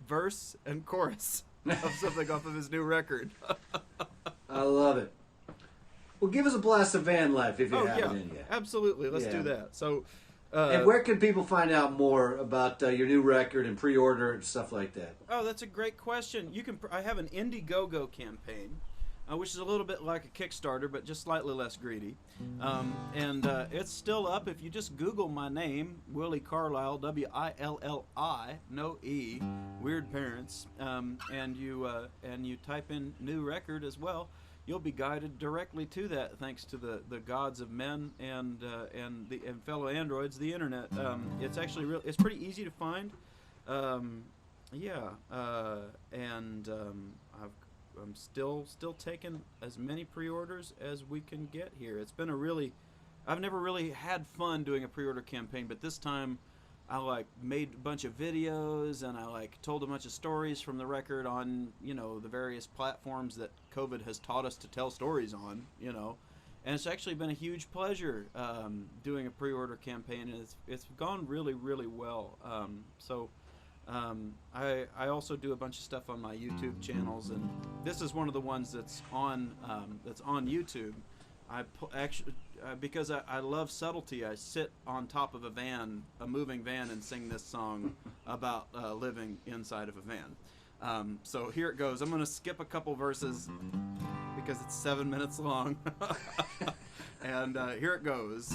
verse and chorus of something off of his new record. I love it. Well, give us a blast of van life if you haven't in yet. Absolutely. Let's do that. So, and where can people find out more about your new record and pre-order and stuff like that? Oh, that's a great question. I have an Indiegogo campaign. which is a little bit like a Kickstarter, but just slightly less greedy. And it's still up. If you just Google my name, Willi Carlisle, W-I-L-L-I, no E, Weird Parents, and you type in new record as well, you'll be guided directly to that, thanks to the gods of men and fellow androids, the internet. It's actually it's pretty easy to find. I'm still taking as many pre-orders as we can get here. It's been I've never really had fun doing a pre-order campaign, but this time I made a bunch of videos and I told a bunch of stories from the record on, the various platforms that COVID has taught us to tell stories on, and it's actually been a huge pleasure doing a pre-order campaign, and it's gone really, really well. I also do a bunch of stuff on my YouTube channels, and this is one of the ones that's on YouTube. Because I love subtlety, I sit on top of a moving van, and sing this song about living inside of a van. So here it goes. I'm going to skip a couple verses because it's 7 minutes long. And here it goes.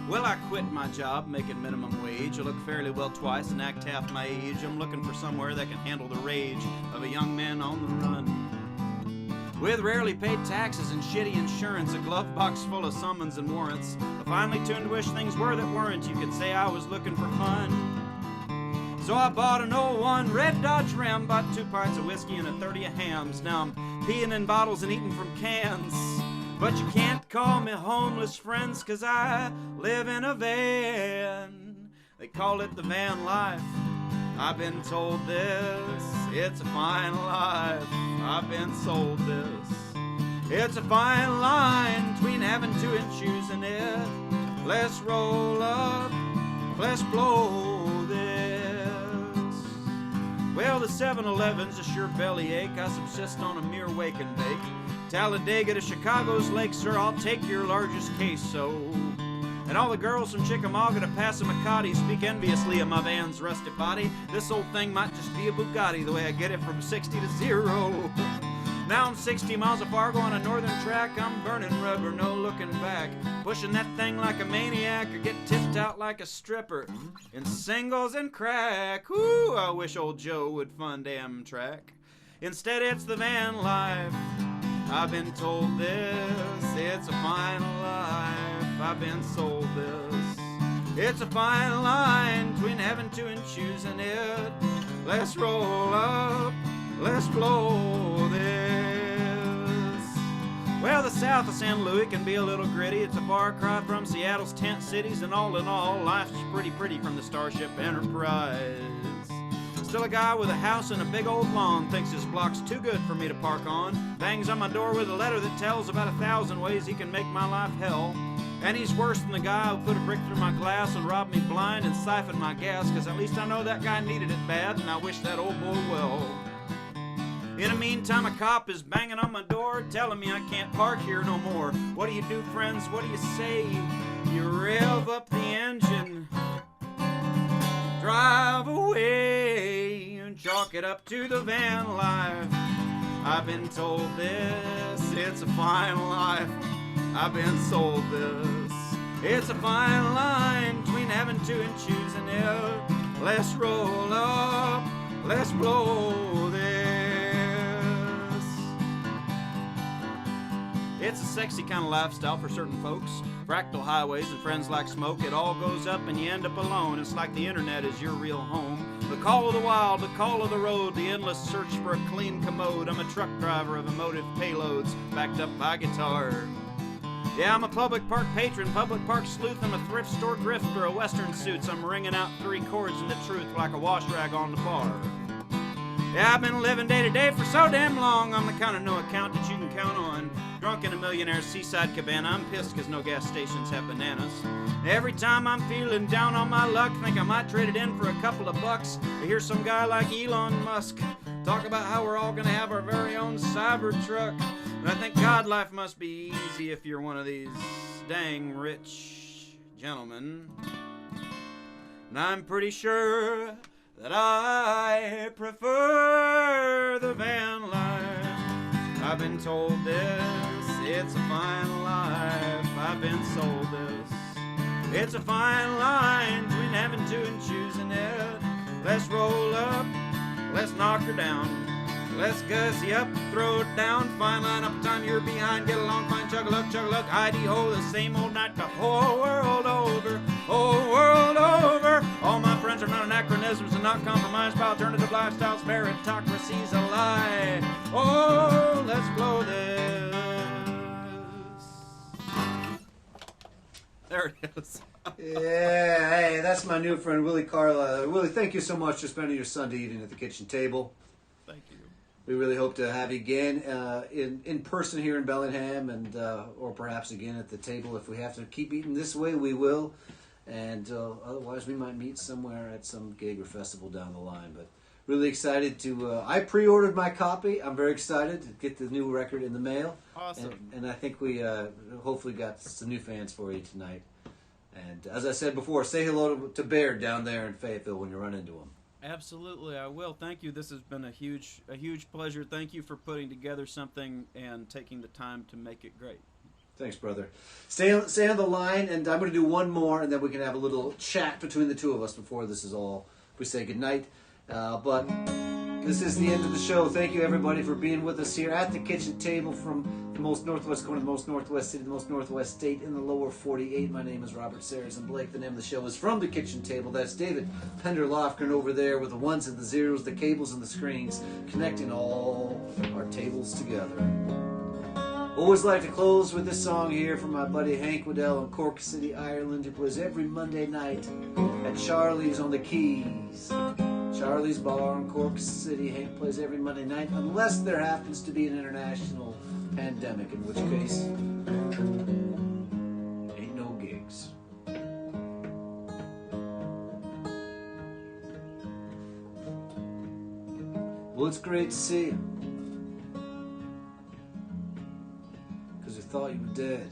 Well, I quit my job making minimum wage. I look fairly well twice and act half my age. I'm looking for somewhere that can handle the rage of a young man on the run. With rarely paid taxes and shitty insurance, a glove box full of summons and warrants, a finely tuned wish things were that weren't. You could say I was looking for fun. So I bought an 01 red Dodge Ram, bought 2 pints of whiskey and a 30 of hams. Now I'm peeing in bottles and eating from cans. But you can't call me homeless, friends, 'cause I live in a van. They call it the van life. I've been told this. It's a fine life. I've been sold this. It's a fine line between having to and choosing it. Let's roll up. Let's blow this. Well, the 7-Eleven's a sure bellyache. I subsist on a mere wake and bake. Talladega to Chicago's lake, sir, I'll take your largest queso. And all the girls from Chickamauga to Passamaquoddy speak enviously of my van's rusty body. This old thing might just be a Bugatti, the way I get it from 60 to 0. Now I'm 60 miles of Fargo on a northern track. I'm burning rubber, no looking back. Pushing that thing like a maniac, or get tipped out like a stripper. In singles and crack. Ooh, I wish old Joe would fund Amtrak. Instead, it's the van life. I've been told this, it's a fine life. I've been sold this. It's a fine line between having to and choosing it. Let's roll up, let's blow this. Well, the south of San Luis can be a little gritty. It's a far cry from Seattle's tent cities, and all in all, life's pretty from the Starship Enterprise. Still a guy with a house and a big old lawn thinks his block's too good for me to park on. Bangs on my door with a letter that tells about 1,000 ways he can make my life hell. And he's worse than the guy who put a brick through my glass and robbed me blind and siphoned my gas, 'cause at least I know that guy needed it bad, and I wish that old boy well. In the meantime, a cop is banging on my door, telling me I can't park here no more. What do you do, friends? What do you say? You rev up the engine, drive away, and chalk it up to the van life. I've been told this, it's a fine life. I've been sold this. It's a fine line between having to and choosing it. Let's roll up, let's blow this. It's a sexy kind of lifestyle for certain folks. Fractal highways and friends like smoke. It all goes up and you end up alone. It's like the internet is your real home. The call of the wild, the call of the road, the endless search for a clean commode. I'm a truck driver of emotive payloads, backed up by guitar. Yeah, I'm a public park patron, public park sleuth. I'm a thrift store grifter of western suits. I'm ringing out 3 chords in the truth like a wash rag on the bar. Yeah, I've been living day to day for so damn long. I'm the kind of no account that you can count on. Drunk in a millionaire's seaside cabana. I'm pissed 'cause no gas stations have bananas. Every time I'm feeling down on my luck, think I might trade it in for a couple of bucks. I hear some guy like Elon Musk talk about how we're all gonna have our very own cyber truck. And I think God, life must be easy if you're one of these dang rich gentlemen. And I'm pretty sure that I prefer the van life. I've been told this, it's a fine life. I've been sold this, it's a fine line between having to and choosing it. Let's roll up, let's knock her down. Let's gussy up, throw it down. Fine line up time you're behind. Get along, fine, chug-a-luck, Heidi-ho, the same old night the whole world over. Whole world over. All my friends are not anachronisms and not compromised by alternative lifestyles. Meritocracy's a lie. Oh, let's blow this. There it is. Yeah, hey, that's my new friend Willi Carlisle. Willi, thank you so much for spending your Sunday evening at the kitchen table. Thank you. We really hope to have you again in person here in Bellingham, and or perhaps again at the table. If we have to keep eating this way, we will. And otherwise, we might meet somewhere at some gig or festival down the line. But really excited to... I pre-ordered my copy. I'm very excited to get the new record in the mail. Awesome. And I think we hopefully got some new fans for you tonight. And as I said before, say hello to Baird down there in Fayetteville when you run into him. Absolutely, I will. Thank you. This has been a huge pleasure. Thank you for putting together something and taking the time to make it great. Thanks, brother. Stay on the line, and I'm going to do one more, and then we can have a little chat between the two of us before this is all. We say goodnight. But this is the end of the show. Thank you, everybody, for being with us here at the kitchen table from the most northwest corner, the most northwest city, the most northwest state in the lower 48. My name is Robert Sarazin Blake. The name of the show is From the Kitchen Table. That's David Pender Lofgren over there with the ones and the zeros, the cables and the screens, connecting all our tables together. Always like to close with this song here from my buddy Hank Waddell in Cork City, Ireland, who plays every Monday night at Charlie's on the Keys. Charlie's Bar in Cork City. Hank plays every Monday night, unless there happens to be an international pandemic, in which case, ain't no gigs. Well, it's great to see you, 'cause you thought you were dead.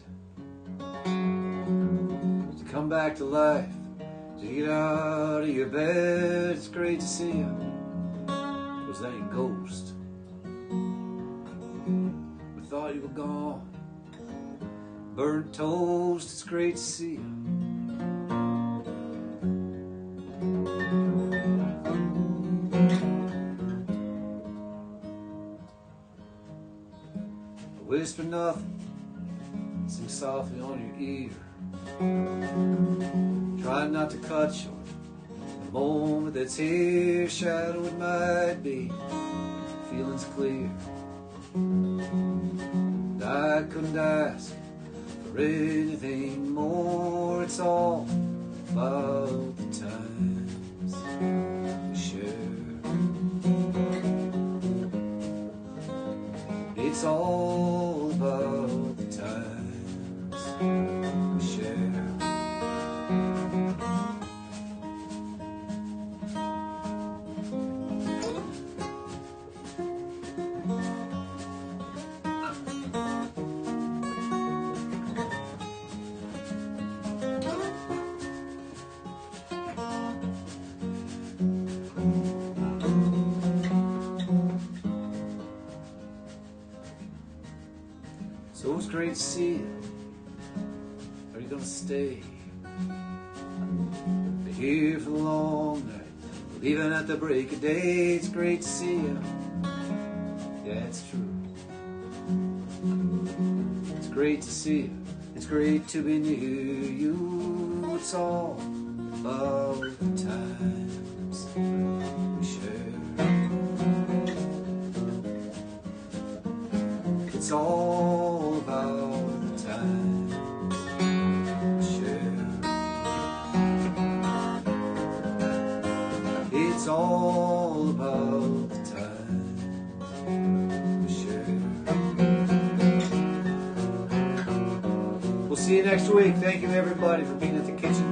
To come back to life, to get out of your bed, it's great to see you. Was that your ghost? We thought you were gone. Burnt toast, it's great to see you. I whisper nothing, sing softly on your ear. Try not to cut short the moment that's here. Shadow it might be, feeling's clear. And I couldn't ask for anything more. It's all about the times we share. It's all about the times we share. So it's great to see you. Are you gonna stay? Be here for the long night, leaving at the break of day. It's great to see you. Yeah, it's true. It's great to see you. It's great to be near you. It's all about the times we share. It's all about the times we share. It's all about the times we share. We'll see you next week. Thank you, everybody, for being at the kitchen